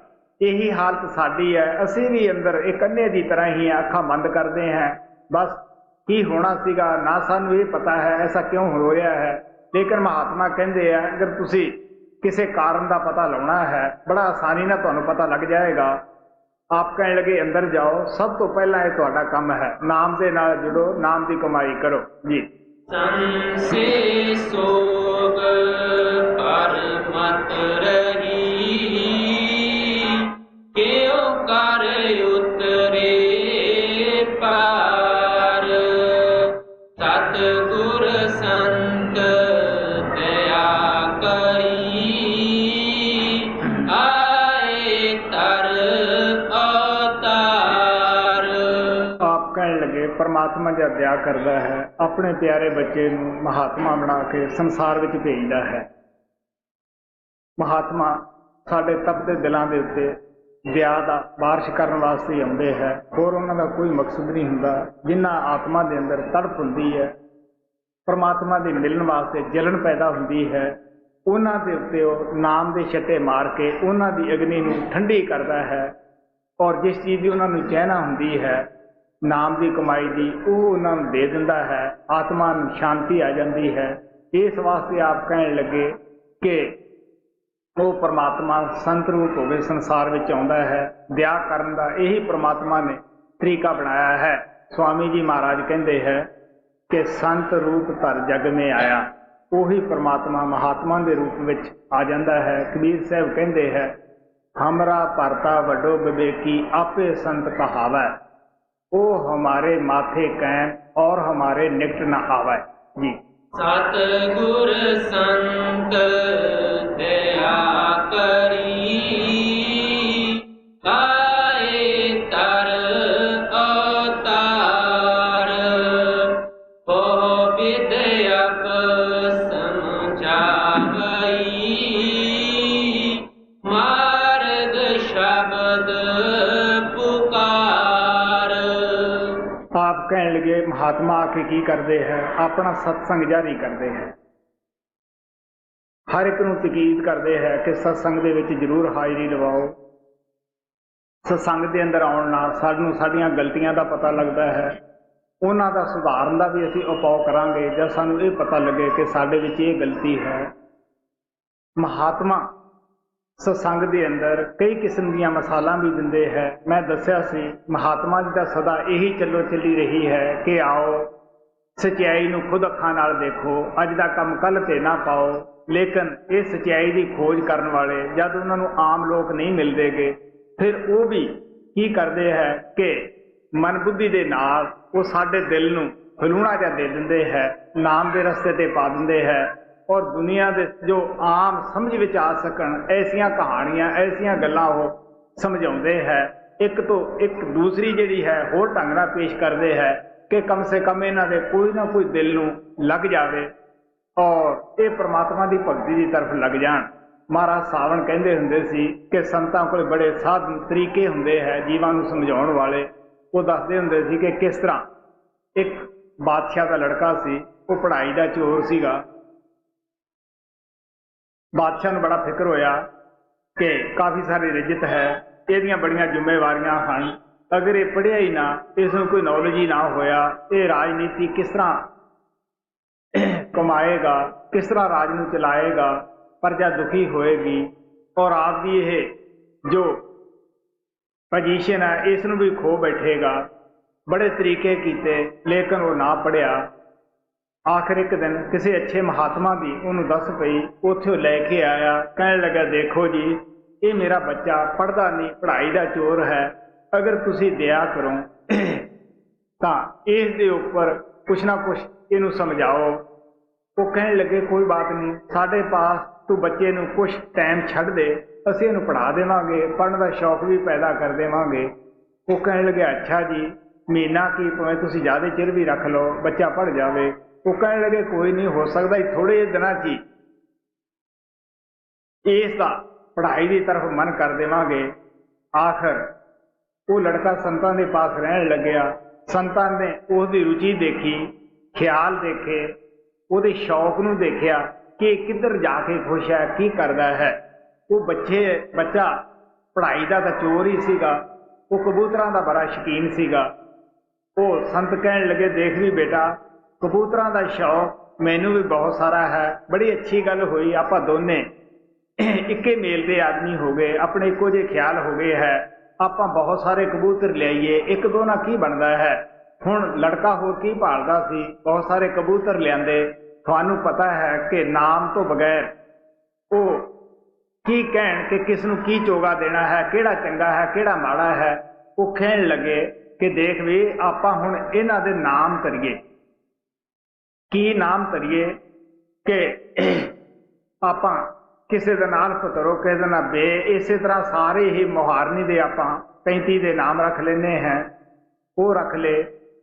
यही हालत साडी है। असी भी अंदर एक अन्ने की तरह ही अखां बंद करते हैं। बस की होना सीगा ना सानू ये पता है ऐसा क्यों हो रहा है। लेकिन महात्मा कहते हैं अगर तुसी किसी कारण का पता लाना है बड़ा आसानी ना तुहानू पता लग जाएगा। आप कहने लगे अंदर जाओ, सब तो पहला ये तुहाडा काम है नाम के नाल जुड़ो, नाम की कमाई करो जी। संसे सोग पर मत रही, क्यों कर उतरे पार। सतगुर संत दया करी, आए तर अवतार। आप कहने लगे परमात्मा जब दया करता है अपने प्यारे बच्चे नूं महात्मा बना के संसार विच भेजदा है। महात्मा साडे तपदे दिलां दे उत्ते दया दा बारिश करन वास्ते ही आउंदे है। होर उन्हां दा कोई मकसद नहीं हुंदा। जिन्हां आत्मा दे अंदर तड़प हुंदी है, परमात्मा दे मिलन वास्ते जलन पैदा हुंदी है, उन्हां दे उत्ते ओह नाम दे छट्टे मार के उन्हां दी अग्नि नूं ठंडी करदा है। और जिस चीज़ की उन्हां नूं चाहना हुंदी है नाम की कमाई की, वो उन्होंने दे दिंदा है। आत्मा नूं शांति आ जाती है। इस वास्ते आप कहने लगे कि वो परमात्मा संत रूप हो गए संसार में आउंदा है। दया करन दा यही परमात्मा ने तरीका बनाया है। स्वामी जी महाराज कहते हैं कि संत रूप धर जग में आया, वही परमात्मा महात्मा के रूप में आ जाता है। कबीर साहब कहते हैं हमरा भरता वड्डो विवेकी आपे संत कहावै, ओ हमारे माथे कैन और हमारे निकट न आवे जी। सतगुर संत दया करी, आए तर अवतार। आप कहने लगे महात्मा आके की करते हैं, अपना सत्संग जारी करते हैं, हर एक नूं तकीद करते हैं कि सत्संग दे विच जरूर हाज़री लवाओ। सत्संग के अंदर आउण नाल सानूं साडीआं गलतियां का पता लगता है, उन्हां दा सुधारन का भी असीं उपाव करांगे जब सानूं ये पता लगे कि साडे विच ये गलती है। महात्मा सत्संग के अंदर कई किस्म दीआं मसालां भी दिंदे है। मैं दस्सिया सी महात्मा जी का सदा यही चलो चली रही है कि आओ सच्चाई नूं खुद अखां नाल देखो, अज दा काम कल ते ना पाओ। लेकिन ये सच्चाई की खोज करने वाले जब उन्होंने आम लोग नहीं मिलते गे, फिर वो भी की करते हैं कि मन बुद्धि के नाल वो साडे दिल नूं हलूणा जा दे दिंदे है, नाम के रस्ते ते पा दिंदे है और दुनिया के जो आम समझ विच आ सकन ऐसियां कहानियां ऐसियां गल्लां वो समझाउंदे है। एक तो एक दूसरी जिहड़ी है होर ढंग नाल पेश करते हैं कि कम से कम इन्हां दे कोई ना कोई दिल नूं लग जाए और ये परमात्मा की भगती की तरफ लग जान। महाराज सावण कहते हुंदे सी कि संतां कोल बड़े साधन तरीके हुंदे है जीवां नूं समझाउण वाले। वो दसदे हुंदे सी कि किस तरह एक बादशाह का लड़का सी, वो पढ़ाई का चोर सीगा। बादशाह नूं बड़ा फिक्र होया कि काफ़ी सारी रिजत है, इहदियां बड़ियां जिम्मेवारियां हैं, अगर ये पढ़िया ही ना, इसनूं कोई नॉलेज ही ना होया, ये राजनीति किस तरह कमाएगा, किस तरह राज नूं चलाएगा, प्रजा दुखी होएगी और आपकी ये जो पोजीशन है इसनूं भी खो बैठेगा। बड़े तरीके कीते लेकिन वो ना पढ़िया। आखिर एक दिन किसी अच्छे महात्मा की उन्होंने दस पई, उत्थे लैके आया, कहने लगा देखो जी ये मेरा बच्चा पढ़ता नहीं, पढ़ाई का चोर है, अगर तुसी दया करो तो इस दे उपर कुछ ना कुछ इनू समझाओ। वो कहने लगे कोई बात नहीं, साढ़े पास तू बच्चे नूं कुछ टाइम छड्ड दे, असीं इहनूं पढ़ा देवांगे, पढ़ने का शौक भी पैदा कर देवांगे। वो कहने लगे अच्छा जी, महीना की भावें तुसीं ज़्यादा चिर भी रख लो, बच्चा पढ़ जाए। वो कहने लगे कोई नहीं, हो सकता ही थोड़े ਜਿਹੇ दिनों च इसका पढ़ाई की तरफ मन कर देवांगे। आखिर वो लड़का संतां के पास रहन लग्या। संतां ने उसकी रुचि देखी, ख्याल देखे, ਉਹਦੇ शौक ਨੂੰ देखिया कि किधर जाके खुश है, की करता है। वो बच्चा पढ़ाई का तो चोर ही सीगा, वो कबूतरों का बड़ा शौकीन सीगा। वो संत कहने लगे देख भी बेटा, कबूतरों का शौक मैनू भी बहुत सारा है, बड़ी अच्छी गल हुई, आपां दोने इक्के मेल के आदमी हो गए, अपने इक्को जे ख्याल हो गए है, आपां बहुत सारे कबूतर लियाईए, एक दो ना की बनता है। हुण लड़का होर की भालदा सी, बहुत सारे कबूतर लियाते। थानू पता है कि नाम तो बगैर वो की कहण कि किस नूं की चोगा देना है, किहड़ा चंगा है किहड़ा माड़ा है। वो कहण लगे कि देख भी आपां हुण इन्हां दे नाम करिए, की नाम करिए कि आपां किसी दे नाल पतरो, किसी दे नाल बे, इस तरह सारे ही मुहारनी दे आपां 35 दे नाम रख लेने हैं। वो रख ले।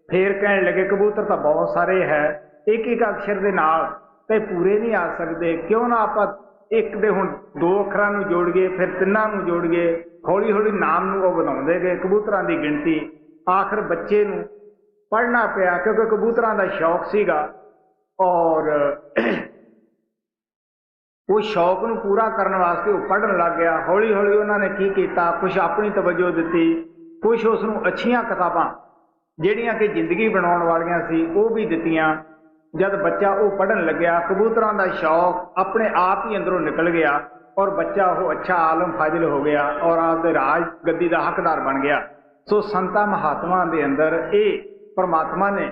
फिर कहने लगे कबूतर तो बहुत सारे है, एक एक अक्षर के नाल ते पूरे नहीं आ सकते, क्यों ना आप एक दे हुण 2 अखरां नूं जोड़िए, फिर 3 नूं जोड़िए, हौली हौली नाम नूं वधाउंदे गए कबूतरां दी गिणती। आखिर बच्चे नूं पढ़ना पिया क्योंकि कबूतरां दा शौक सीगा और वो शौक नूं पूरा करने वास्ते वो पढ़न लग गया। हौली हौली उन्होंने की कीता, कुछ अपनी तवज्जो दिती, कुछ उसनूं अच्छियां किताबां ਜਿਹੜੀਆਂ कि जिंदगी बनाउण वालियां सी वो भी दित्तियां। जब बच्चा वो पढ़न लग्या, कबूतरां दा शौक अपने आप ही अंदरों निकल गया और बच्चा वो अच्छा आलम फाजिल हो गया और आपदे राज गद्दी का हकदार बन गया। सो संतां महात्मा दे अंदर ये परमात्मा ने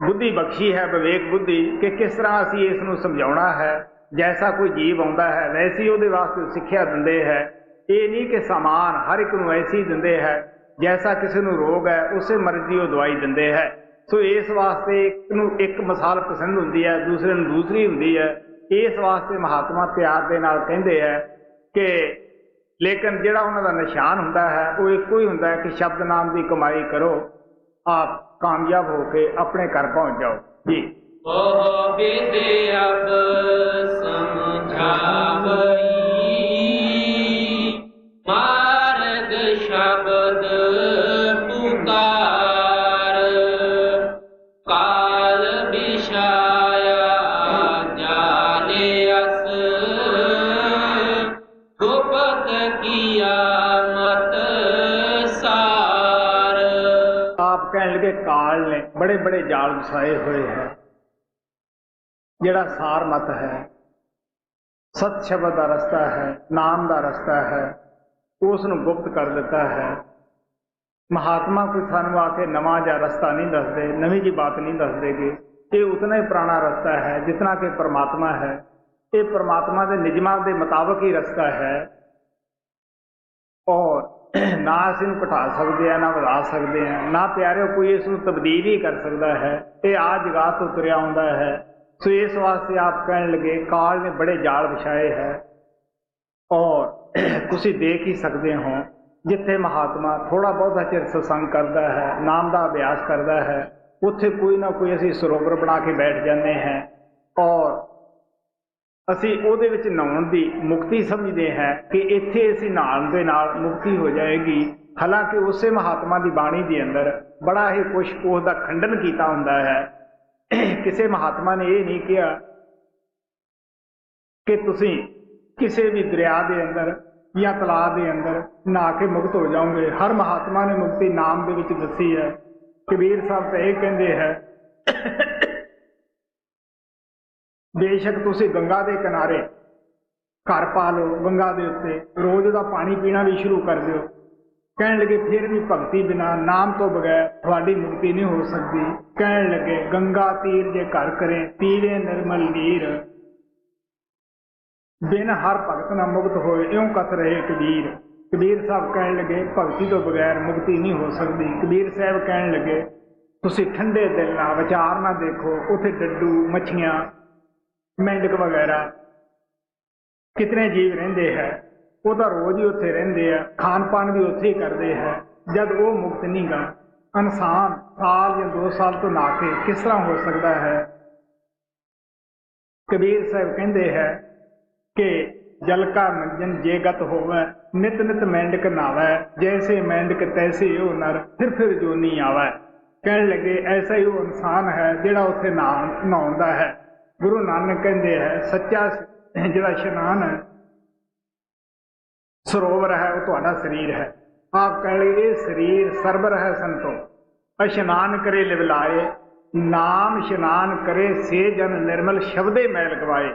बुद्धि बख्शी है, विवेक बुद्धि, कि किस तरह असीं इस नूं समझाउणा है। जैसा कोई जीव आउंदा है वैसे ही उहदे वास्ते सिक्ख्या दिंदे है। ये नहीं कि समान हर एक नूं ऐसी दिंदे है, जैसा किसी नूं रोग है उसे मर्जी वो दवाई दिंदे है। सो इस वास्ते एक नूं एक मिसाल पसंद हुंदी है, दूसरे नूं दूसरी हुंदी है। इस वास्ते महात्मा प्यार दे नाल कहंदे है कि लेकिन जिहड़ा उन्हां दा निशान हुंदा है वो इक्को ही हुंदा है कि शब्द नाम की कमाई करो, आप कामयाब होके अपने घर पहुंच जाओ जी। ओह विधि अब समझावई, कहने लगे काल ने बड़े बड़े जाल विछाए हुए है, जिहड़ा सार मत है, सत शब्द का रस्ता है, नाम का रस्ता है, उसनूं गुप्त कर दिता है। महात्मा कोई सानू आके नवा जा रस्ता नहीं दसदे, नवी जी बात नहीं दसदेगे। ये उतना ही पुराना रस्ता है जितना कि परमात्मा है। ये परमात्मा के निजमा के मुताबिक ही रस्ता है और ना असीं नूं घटा सकते हैं, ना वधा सकते हैं, ना प्यारे कोई इसनूं तब्दील ही कर सकता है। ये आ जगह तो तुरिया आउंदा है। सो इस वास्ते आप कहने लगे काल ने बड़े जाल विछाए है। और तुसीं देख ही सकते हो जिथे महात्मा थोड़ा बहुत चिर सत्संग करता है, नाम का अभ्यास करता है, उत्थे कोई ना कोई असीं सरोवर बना के बैठ जाते हैं और असीं उहदे विच नहाउण दी मुक्ति समझते हैं कि इत्थे असीं नहाउण दे नाल मुक्ति हो जाएगी। हालांकि उसे महात्मा की बाणी के अंदर बड़ा ही कुछ उसका खंडन किया हुंदा है। किसी महात्मा ने यह नहीं कहा कि तुसीं किसी भी दरिया के अंदर या तलाब के अंदर नहा के मुक्त हो जाओगे। हर महात्मा ने मुक्ति नाम के विच दसी है। कबीर साहब तो यह कहते हैं बेशक तुसीं गंगा के किनारे घर पा लो, गंगा के उत्ते रोज का पानी पीना भी शुरू कर दो। कहने लगे फिर भी भगती बिना नाम तो बगैर थोड़ी मुक्ति नहीं हो सकती। कहने लगे गंगा तीर जे घर करें पीवे निर्मल नीर, बिन हर भगत ना मुक्त होए इउं कथ रहे कबीर। कबीर साहब कहने लगे भगती तो बगैर मुक्ति नहीं हो सकती। कबीर साहब कहने लगे तुसीं ठंडे दिल ना विचार ना देखो, उत्थे डड्डू मच्छियां मेंढक वगैरह कितने जीव रहिंदे है, वो तो रोज ही उत्थे रहिंदे है, खान पान भी उत्थे ही करते हैं। जब वो मुक्त नहीं गा, इंसान साल या 2 साल तो नहा के किस तरह हो सकता है। कबीर साहब कहते हैं कि जल का मंजन जे गत होवे, नित नित मेंढक नावै, जैसे मेंढक तैसे हो नर, फिर जोनी आवे। कहने लगे ऐसा ही वो इंसान है जिहड़ा उत्थे नहाउंदा है। गुरु नानक कहते हैं सच्चा जिहड़ा इशनान है सरोवर है वो तुहाडा शरीर है। आप कह लगे ये शरीर सरबर है संतो, इशनान करे लिवलाए, नाम इशनान करे से जन निर्मल शब्दे मैल गवाए।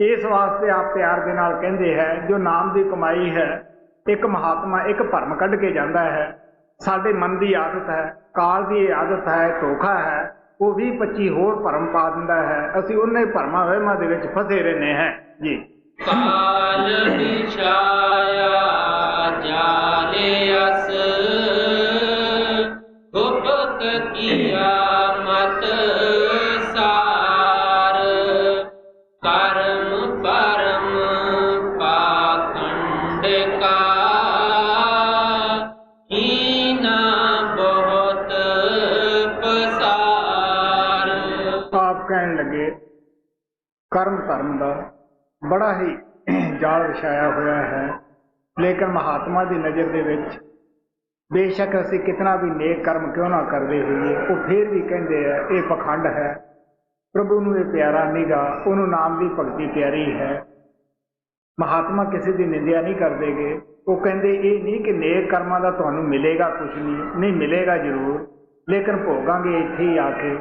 इस वास्ते आप प्यार के नाल कहते हैं जो नाम की कमाई है, एक महात्मा एक भरम कढ़ के जाता है। साडे मन की आदत है, काल की आदत है, धोखा है, वो 20-25 होर भरम पा दिंदा है। असीं उन्हें भरमा वहमां दे विच फसे रहने हैं जी। काल विछाया जाले अस, गुप्त किया मत सार, कर्म परम पाखंड का हीना बहुत पसार। आप कहने लगे कर्म धर्म का बड़ा ही जाल विछाया हुआ है, लेकिन महात्मा की नज़र दे विच बेशक असीं कितना भी नेक कर्म क्यों ना करते होइए, वो फिर भी कहते हैं ये पखंड है, प्रभु नूं ये प्यारा नहींगा, उन्होंने नाम की भगती प्यारी है। महात्मा किसी की निंदिया नहीं करते गे। वो कहते ये नहीं कि नेक कर्मां दा तुहानूं मिलेगा कुछ नहीं मिलेगा जरूर, लेकिन भोगांगे इत्थे ही आके।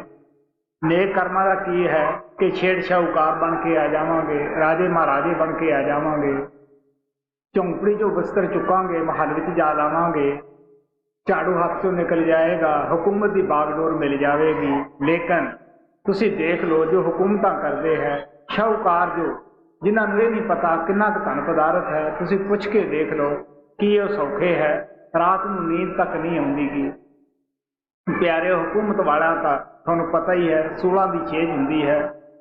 नेक कर्मां दा की है कि छेड़ शाहूकार बन के आ जावांगे, राजे महाराजे बन के आ जावांगे, झोंपड़ी चो बिस्तर चुकांगे, महल विच जा लावांगे, झाड़ू हाथ चों निकल जाएगा, हुकूमत की बागडोर मिल जाएगी। लेकिन तुसीं देख लो जो हुकूमतां करते हैं, शाहूकार जो जिन्होंने ये नहीं पता कितना धन पदार्थ है, तुसीं पुछ के देख लो कि ये सौखे है, रात नूं नींद तक नहीं आउंदी गी। प्यारे हुकूमत वाला का तुहानूं पता ही है 16 की चेज हुंदी है,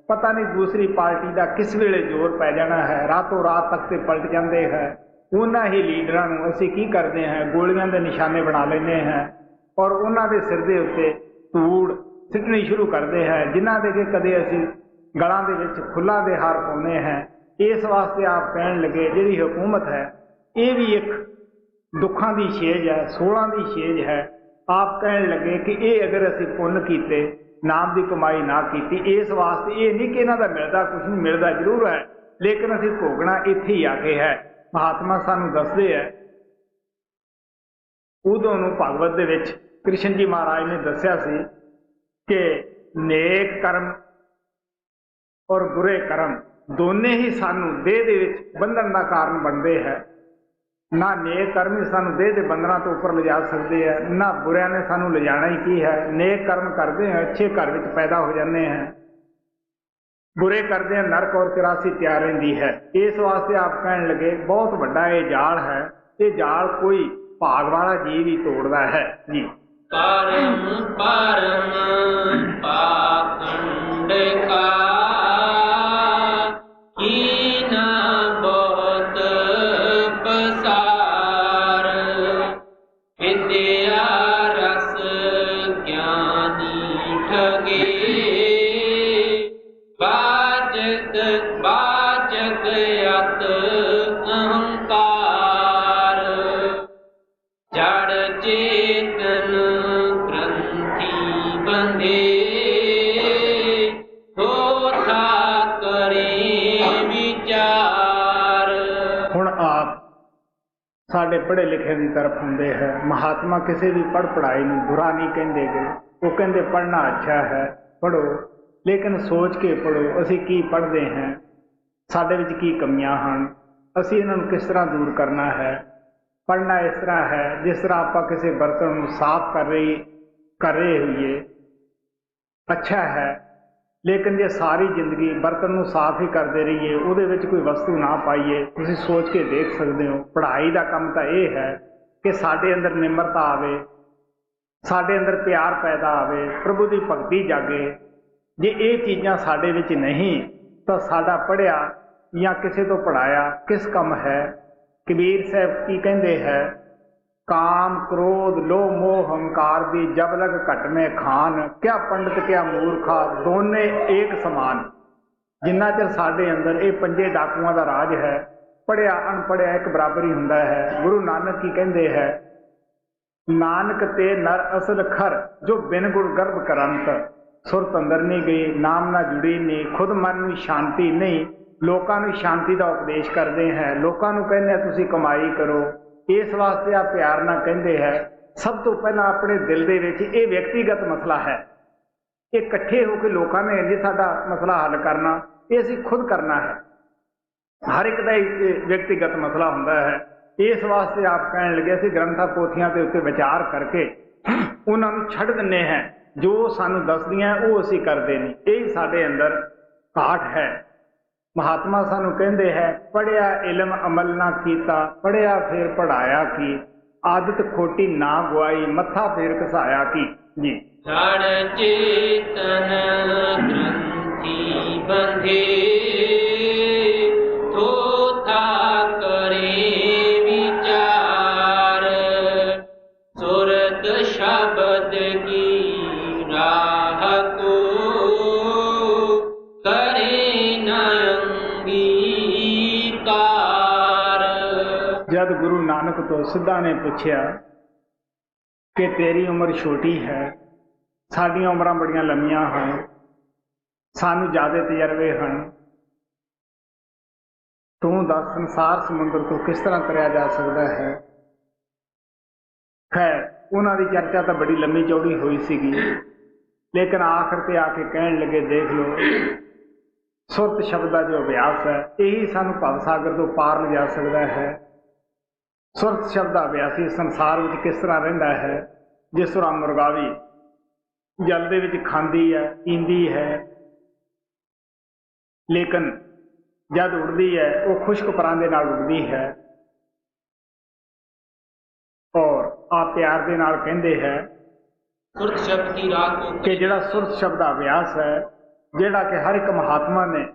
पता नहीं दूसरी पार्टी का किस वेले जोर पै जाना है, रातों रात तक ते पलट जाते हैं। उन्हां ही लीडरां नूं असीं की करते हैं, गोलियां के निशाने बना लेंदे हैं और उन्हां दे सिर दे उत्ते धूड़ सिੱਟਣੀ शुरू करते हैं, जिन्हां दे के कदे असीं गलां दे विच फुल्लां दे हार पाउंदे हैं। इस वास्ते आप कहण लगे जिहड़ी हुकूमत है ये भी एक दुखों की छेज है, 16 की छेज है। आप कहण लगे कि ये अगर असीं पुण्य कीते, नाम की कमाई ना की, इस वास्ते ये नहीं कि इन्हां दा मिलदा कुछ नहीं, मिलदा जरूर है, लेकिन असीं भोगना इत्थे ही आके है। महात्मा सानूं दसदे है ਉਦੋਂ ਨੂੰ ਭਗਵਤ ਦੇ ਵਿੱਚ ਕ੍ਰਿਸ਼ਨ ਜੀ ਮਹਾਰਾਜ ਨੇ ਦੱਸਿਆ ਸੀ ਕਿ ਨੇਕ ਕਰਮ ਔਰ ਬੁਰੇ ਕਰਮ ਦੋਨੇ ਹੀ ਸਾਨੂੰ ਦੇਹ ਦੇ ਵਿੱਚ ਬੰਧਨ ਦਾ ਕਾਰਨ ਬਣਦੇ ਹੈ। ਨਾ ਨੇਕ ਕਰਮ ਹੀ ਸਾਨੂੰ ਦੇਹ ਦੇ ਬੰਧਨਾਂ ਤੋਂ ਉੱਪਰ ਲਿਜਾ ਸਕਦੇ ਹੈ, ਨਾ ਬੁਰਿਆਂ ਨੇ ਸਾਨੂੰ ਲਿਜਾਣਾ ਹੀ ਕੀ ਹੈ। ਨੇਕ ਕਰਮ ਕਰਦੇ ਹਾਂ ਅੱਛੇ ਘਰ ਵਿੱਚ ਪੈਦਾ ਹੋ ਜਾਂਦੇ ਹਾਂ, ਬੁਰੇ ਕਰਦੇ ਹਾਂ ਨਰਕ ਔਰ 84 ਤਿਆਰ ਰਹਿੰਦੀ ਹੈ। ਇਸ ਵਾਸਤੇ ਆਪ ਕਹਿਣ ਲੱਗੇ ਬਹੁਤ ਵੱਡਾ ਇਹ ਜਾਲ ਹੈ, ਇਹ ਜਾਲ ਕੋਈ ਭਾਗ ਵਾਲਾ ਜੀਵ ਹੀ ਤੋੜਦਾ ਹੈ ਜੀ। परम परम पाखंड का कीना बहुत पसार, विद्या रस ज्ञानी ठगे, बाजक बाजक अत अहंकार, जड़ चेतन ग्रंथि बंधे, होता करे विचार। ਹੁਣ ਆਪ ਸਾਡੇ ਪੜ੍ਹੇ ਲਿਖੇ ਦੀ ਤਰਫ ਹੁੰਦੇ ਹੈ। ਮਹਾਤਮਾ ਕਿਸੇ ਵੀ ਪੜ੍ਹਾਈ ਨੂੰ ਬੁਰਾ ਨਹੀਂ ਕਹਿੰਦੇ ਗੇ, ਉਹ ਕਹਿੰਦੇ ਪੜ੍ਹਨਾ ਅੱਛਾ ਹੈ, ਪੜ੍ਹੋ, ਲੇਕਿਨ ਸੋਚ ਕੇ ਪੜ੍ਹੋ ਅਸੀਂ ਕੀ ਪੜ੍ਹਦੇ ਹਾਂ, ਸਾਡੇ ਵਿੱਚ ਕੀ ਕਮੀਆਂ ਹਨ, ਅਸੀਂ ਇਹਨਾਂ ਨੂੰ ਕਿਸ ਤਰ੍ਹਾਂ ਦੂਰ ਕਰਨਾ ਹੈ। ਪੜ੍ਹਨਾ ਇਸ ਤਰ੍ਹਾਂ ਹੈ ਜਿਸ ਤਰ੍ਹਾਂ ਆਪਾਂ ਕਿਸੇ ਬਰਤਨ ਨੂੰ ਸਾਫ਼ ਕਰ ਰਹੇ ਹੋਈਏ, ਅੱਛਾ ਹੈ, ਲੇਕਿਨ ਜੇ ਸਾਰੀ ਜ਼ਿੰਦਗੀ ਬਰਤਨ ਨੂੰ ਸਾਫ਼ ਹੀ ਕਰਦੇ ਰਹੀਏ, ਉਹਦੇ ਵਿੱਚ ਕੋਈ ਵਸਤੂ ਨਾ ਪਾਈਏ, ਤੁਸੀਂ ਸੋਚ ਕੇ ਦੇਖ ਸਕਦੇ ਹੋ। ਪੜ੍ਹਾਈ ਦਾ ਕੰਮ ਤਾਂ ਇਹ ਹੈ ਕਿ ਸਾਡੇ ਅੰਦਰ ਨਿਮਰਤਾ ਆਵੇ, ਸਾਡੇ ਅੰਦਰ ਪਿਆਰ ਪੈਦਾ ਆਵੇ, ਪ੍ਰਭੂ ਦੀ ਭਗਤੀ ਜਾਗੇ। ਜੇ ਇਹ ਚੀਜ਼ਾਂ ਸਾਡੇ ਵਿੱਚ ਨਹੀਂ ਤਾਂ ਸਾਡਾ ਪੜ੍ਹਿਆ ਜਾਂ ਕਿਸੇ ਤੋਂ ਪੜ੍ਹਾਇਆ ਕਿਸ ਕੰਮ ਹੈ। ਕਬੀਰ ਸਾਹਿਬ ਕੀ ਕਹਿੰਦੇ ਹੈ, ਕਾਮ ਕ੍ਰੋਧ ਲੋਭ ਮੋਹ ਹੰਕਾਰ ਦੀ ਜਬ ਲਗ ਘਟ में ਖਾਨ, ਕਿਆ ਪੰਡਤ ਕਿਆ ਮੂਰਖਾ ਦੋਨੇ ਏਕ ਸਮਾਨ। ਜਿੰਨਾ ਚਿਰ ਸਾਡੇ ਅੰਦਰ ਇਹ ਪੰਜੇ ਡਾਕੂਆਂ ਦਾ ਰਾਜ ਹੈ, ਪੜ੍ਹਿਆ ਅਨਪੜ੍ਹਿਆ ਇੱਕ ਬਰਾਬਰ ਹੀ ਹੁੰਦਾ ਹੈ। ਗੁਰੂ ਨਾਨਕ ਕੀ ਕਹਿੰਦੇ ਹੈ, ਨਾਨਕ ਤੇ ਨਰ ਅਸਲ ਖਰ, ਜੋ ਬਿਨ ਗੁਰ ਗਰਭ ਕਰੰਤ, ਸੁਰਤ ਅੰਦਰ ਨਹੀਂ ਗਈ, ਨਾਮ ਨਾਲ ਜੁੜੀ ਨਹੀਂ, ਖੁਦ ਮਨ ਨੂੰ ਸ਼ਾਂਤੀ ਨਹੀਂ। ਲੋਕਾਂ ਨੂੰ ਸ਼ਾਂਤੀ ਦਾ ਉਪਦੇਸ਼ ਕਰਦੇ ਹੈ, ਲੋਕਾਂ ਨੂੰ ਕਹਿੰਦੇ ਤੁਸੀਂ ਕਮਾਈ ਕਰੋ। ਇਸ ਵਾਸਤੇ ਆ ਪਿਆਰ ਨਾਲ ਕਹਿੰਦੇ ਹੈ, ਸਭ ਤੋਂ ਪਹਿਲਾਂ ਆਪਣੇ ਦਿਲ ਦੇ ਵਿੱਚ ਇਹ ਵਿਅਕਤੀਗਤ ਮਸਲਾ ਹੈ, ਇਹ ਇਕੱਠੇ ਹੋ ਕੇ ਲੋਕਾਂ ਨੇ ਨਹੀਂ ਸਾਡਾ ਮਸਲਾ ਹੱਲ ਕਰਨਾ, ਇਹ ਅਸੀਂ ਖੁਦ ਕਰਨਾ ਹੈ। ਹਰ ਇੱਕ ਦਾ ਵਿਅਕਤੀਗਤ ਮਸਲਾ ਹੁੰਦਾ ਹੈ। ਇਸ ਵਾਸਤੇ ਆਪ ਕਹਿਣ ਲੱਗੇ ਅਸੀਂ ਗ੍ਰੰਥਾਂ ਪੋਥੀਆਂ ਦੇ ਉੱਤੇ ਵਿਚਾਰ ਕਰਕੇ ਉਹਨਾਂ ਨੂੰ ਛੱਡ ਦਿੰਦੇ ਹਾਂ, ਜੋ ਸਾਨੂੰ ਦੱਸਦੀਆਂ ਉਹ ਅਸੀਂ ਕਰਦੇ ਨਹੀਂ। ਇਹ ਸਾਡੇ ਅੰਦਰ ਘਾਟ ਹੈ। ਮਹਾਤਮਾ ਸਾਨੂੰ ਕਹਿੰਦੇ ਹੈ, ਪੜ੍ਹਿਆ ਇਲਮ ਅਮਲ ਨਾ ਕੀਤਾ, ਪੜ੍ਹਿਆ ਫਿਰ ਪੜ੍ਹਾਇਆ ਕੀ, ਆਦਤ ਖੋਟੀ ਨਾ ਗਵਾਈ, ਮੱਥਾ ਫੇਰ ਘਸਾਇਆ ਕੀ ਜੀ। ਜੜ ਚੇਤਨ ਗ੍ਰੰਥੀ ਬੰਧੇ, ਥੋਥਾ ਕਰੇ ਵਿਚਾਰ, ਸੁਰਤ ਸ਼ਬਦ ਕੀ ਰਾਹ ਕੋ ਕਰੇ ਜਦ ਗੁਰੂ ਨਾਨਕ ਤੋਂ ਸਿੱਧਾ ਨੇ ਪੁੱਛਿਆ ਕਿ ਤੇਰੀ ਉਮਰ ਛੋਟੀ ਹੈ, ਸਾਡੀਆਂ ਉਮਰਾਂ ਬੜੀਆਂ ਲੰਮੀਆਂ ਹਨ, ਸਾਨੂੰ ਜ਼ਿਆਦਾ ਤਜਰਬੇ ਹਨ, ਤੂੰ ਦੱਸ ਸੰਸਾਰ ਸਮੁੰਦਰ ਤੋਂ ਕਿਸ ਤਰ੍ਹਾਂ ਤਰਿਆ ਜਾ ਸਕਦਾ ਹੈ। ਖੈਰ ਉਹਨਾਂ ਦੀ ਚਰਚਾ ਤਾਂ ਬੜੀ ਲੰਮੀ ਚੌੜੀ ਹੋਈ ਸੀਗੀ, ਲੇਕਿਨ ਆਖਰ ਤੇ ਆ ਕੇ ਕਹਿਣ ਲੱਗੇ ਦੇਖ ਲਓ, ਸੁਰਤ ਸ਼ਬਦ ਦਾ ਜੋ ਅਭਿਆਸ ਹੈ ਇਹੀ ਸਾਨੂੰ ਭਵ ਸਾਗਰ ਤੋਂ ਪਾਰ ਲਿਜਾ ਸਕਦਾ ਹੈ। ਸੁਰਤ ਸ਼ਬਦ ਦਾ ਅਭਿਆਸੀ ਸੰਸਾਰ ਵਿੱਚ ਕਿਸ ਤਰ੍ਹਾਂ ਰਹਿੰਦਾ ਹੈ, ਜਿਸ ਤਰ੍ਹਾਂ ਮੁਰਗਾਵੀ ਜਲ ਦੇ ਵਿੱਚ ਖਾਂਦੀ ਹੈ, ਪੀਂਦੀ ਹੈ, ਲੇਕਿਨ ਜਦ ਉੱਡਦੀ ਹੈ ਉਹ ਖੁਸ਼ਕ ਪਰਾਂਦੇ ਨਾਲ ਉੱਡਦੀ ਹੈ। ਔਰ ਆ ਪਿਆਰ ਦੇ ਨਾਲ ਕਹਿੰਦੇ ਹੈ ਸੁਰਤ ਸ਼ਬਦ ਕੀ ਰਾਹ ਕਿ ਜਿਹੜਾ ਸੁਰਤ ਸ਼ਬਦ ਦਾ ਅਭਿਆਸ ਹੈ, ਜਿਹੜਾ ਕਿ ਹਰ ਇੱਕ ਮਹਾਤਮਾ ਨੇ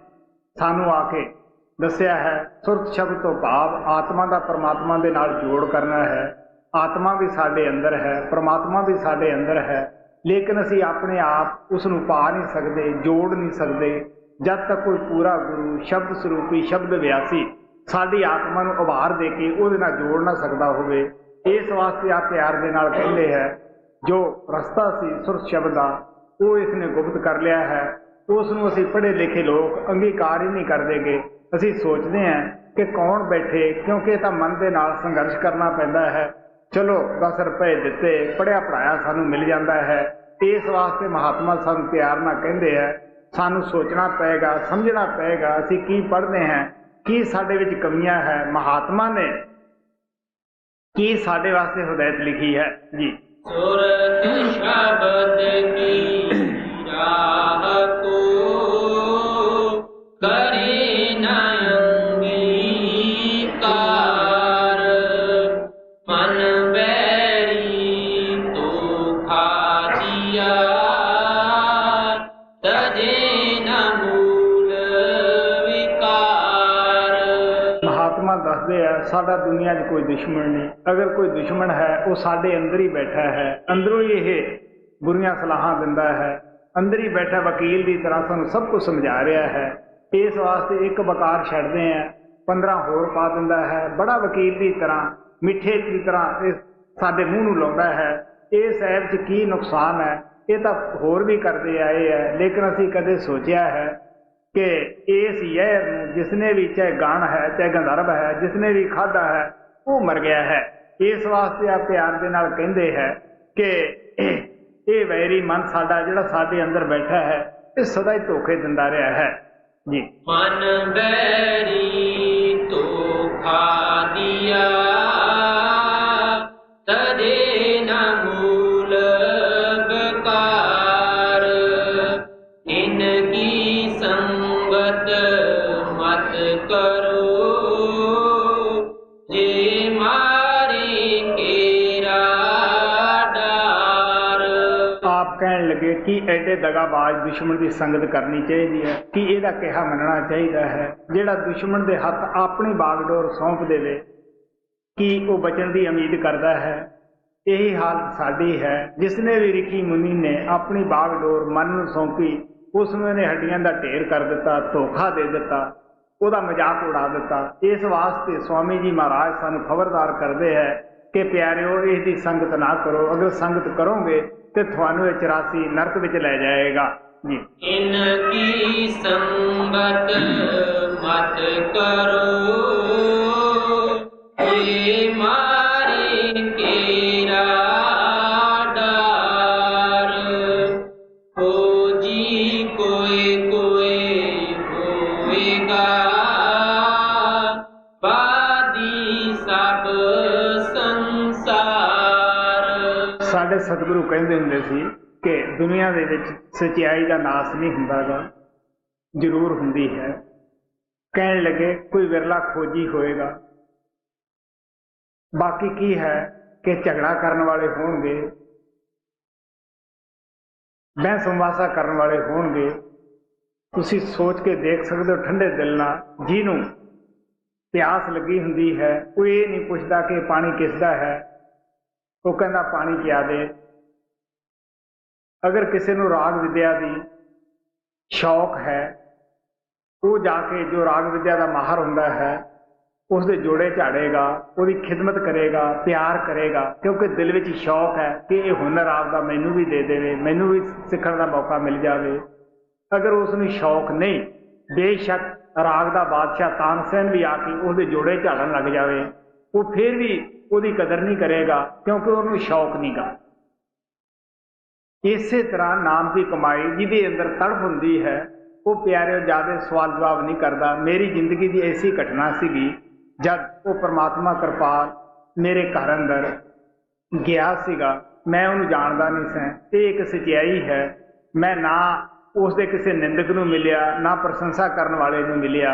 ਸਾਨੂੰ ਆ ਕੇ ਦੱਸਿਆ ਹੈ। ਸੁਰਤ ਸ਼ਬਦ ਤੋਂ ਭਾਵ ਆਤਮਾ ਦਾ ਪਰਮਾਤਮਾ ਦੇ ਨਾਲ ਜੋੜ ਕਰਨਾ ਹੈ। ਆਤਮਾ ਵੀ ਸਾਡੇ ਅੰਦਰ ਹੈ, ਪਰਮਾਤਮਾ ਵੀ ਸਾਡੇ ਅੰਦਰ ਹੈ, ਲੇਕਿਨ ਅਸੀਂ ਆਪਣੇ ਆਪ ਉਸ ਨੂੰ ਪਾ ਨਹੀਂ ਸਕਦੇ, ਜੋੜ ਨਹੀਂ ਸਕਦੇ, ਜਦ ਤੱਕ ਕੋਈ ਪੂਰਾ ਗੁਰੂ ਸ਼ਬਦ ਸਰੂਪੀ ਸ਼ਬਦ ਵਿਆਸੀ ਸਾਡੀ ਆਤਮਾ ਨੂੰ ਉਭਾਰ ਦੇ ਕੇ ਉਹਦੇ ਨਾਲ ਜੋੜ ਨਾ ਸਕਦਾ ਹੋਵੇ। ਇਸ ਵਾਸਤੇ ਆ ਪਿਆਰ ਦੇ ਨਾਲ ਕਹਿੰਦੇ ਹੈ, ਜੋ ਰਸਤਾ ਸੀ ਸੁਰਤ ਸ਼ਬਦ ਦਾ ਉਹ ਇਸ ਨੇ ਗੁਪਤ ਕਰ ਲਿਆ ਹੈ, ਉਸ ਨੂੰ ਅਸੀਂ ਪੜ੍ਹੇ ਲਿਖੇ ਲੋਕ ਅੰਗੀਕਾਰ ਹੀ ਨਹੀਂ ਕਰਦੇਗੇ। ਅਸੀਂ ਸੋਚਦੇ ਹਾਂ ਕਿ ਕੌਣ ਬੈਠੇ, ਕਿਉਂਕਿ ਇਹ ਤਾਂ ਮਨ ਦੇ ਨਾਲ ਸੰਘਰਸ਼ ਕਰਨਾ ਪੈਂਦਾ ਹੈ। चलो 10 रुपए दिते, पढ़िया पढ़ाया सानू मिल जाता है। इस वास्ते महात्मा सानू प्यार नाल कहंदे है, सानू सोचना पेगा, समझना पेगा असीं की पढ़ते हैं, की साडे विच कमियां है, महात्मा ने की साडे वास्ते हिदायत लिखी है जी। सुरत शब्द की राह को करे न अंगीकार, मन बैरी तो खा दिया, तजे न मूल विकार। महात्मा दसदे है साडा दुनिया 'च कोई दुश्मन नहीं, अगर कोई दुश्मन है वो साडे अंदर ही बैठा है, अंदरों ही ये बुरियां सलाहां दिंदा है, अंदर ही बैठा वकील की तरह सानू सब कुछ समझा रहा है। इस वास्ते एक बकार छड्डदे हैं 15 होर पा दिंदा है, बड़ा वकील की तरह मिठे की तरह साडे मूँह नूं लाउंदा है। इस ऐब च की नुकसान है, ये तो होर भी करते आए है, लेकिन असीं कदे सोचिया है कि इस जहर नूं जिसने भी, चाहे गण है चाहे गंधर्व है, जिसने भी खाधा है वो मर गया है। इस वास्ते आप प्यार दे नाल कहंदे है कि ये वैरी मन साडा जिहड़ा साडे अंदर बैठा है, ये सदा ही धोखे दिंदा रहा है जी। मन बैरी तो खा दिया, तजे न मूल बेकार, इनकी संगत मत करो, जे मारे केरा डार। आप कहन लगे कि एडे दगाबाज दुश्मन की संगत करनी चाहिए है, कि ਇਹਦਾ कहा मनना चाहिए है। ਜਿਹੜਾ दुश्मन के हथ अपनी बागडोर सौंप देवे कि वो बचन की उम्मीद करता है, यही हालत साड़ी है। जिसने भी ऋषि मुनि ने अपनी बागडोर मन नूं सौंपी, उसने ने हड्डियां का ढेर कर दिता, धोखा दे दिता, ਉਹਦਾ मजाक उड़ा दिता। इस वास्ते स्वामी जी महाराज सानू खबरदार करते हैं कि प्यारिओ इसकी संगत ना करो, अगर संगत करोगे तो थानू 84 नरक विच लै जाएगा जी। इनकी संगत मत करो, ये मारे केरा डार, हो जी कोई कोई होएगा, बादी सब संसार। साडे सतगुरु कहंदे हुंदे सी कि दुनिया दे विच सच्चाई का नाश नहीं हुंदागा, जरूर हुंदी है। कहन लगे कोई विरला खोजी होएगा, बाकी की है कि झगड़ा करने वाले होणगे, बहस मुबासा करने वाले होणगे। तुसीं सोच के देख सकते हो ठंडे दिल नाल, जिन्हों प्यास लगी हुंदी है वो ये नहीं पुछदा कि पानी किसदा है, वो कहंदा पानी पिया दे। अगर किसी नूं राग विद्या की शौक है, वो जाके जो राग विद्या का माहर हुंदा है उसके जोड़े झाड़ेगा, उसकी खिदमत करेगा, प्यार करेगा, क्योंकि दिल में शौक है कि ये हुनर आपका मैनू भी दे देवे, मैनू भी सीखने का मौका मिल जाए। अगर उसनूं शौक नहीं, बेशक राग का बादशाह तानसेन भी आके उसके जोड़े झाड़न लग जाए, वो फिर भी उसकी कदर नहीं करेगा, क्योंकि उन्होंने शौक नहीं गा। इस तरह नाम की कमाई जिहदे अंदर तड़फ हुंदी है, वो प्यारे ज़्यादा सवाल जवाब नहीं करता। मेरी जिंदगी की ऐसी घटना सीगी जब वो परमात्मा कृपाल मेरे घर अंदर गया सीगा, मैं उन्होंने जानता नहीं सा। ये एक सच्चाई है, मैं ना उसके किसी निंदक नूं मिलिया, ना प्रशंसा करने वाले नूं मिलिया।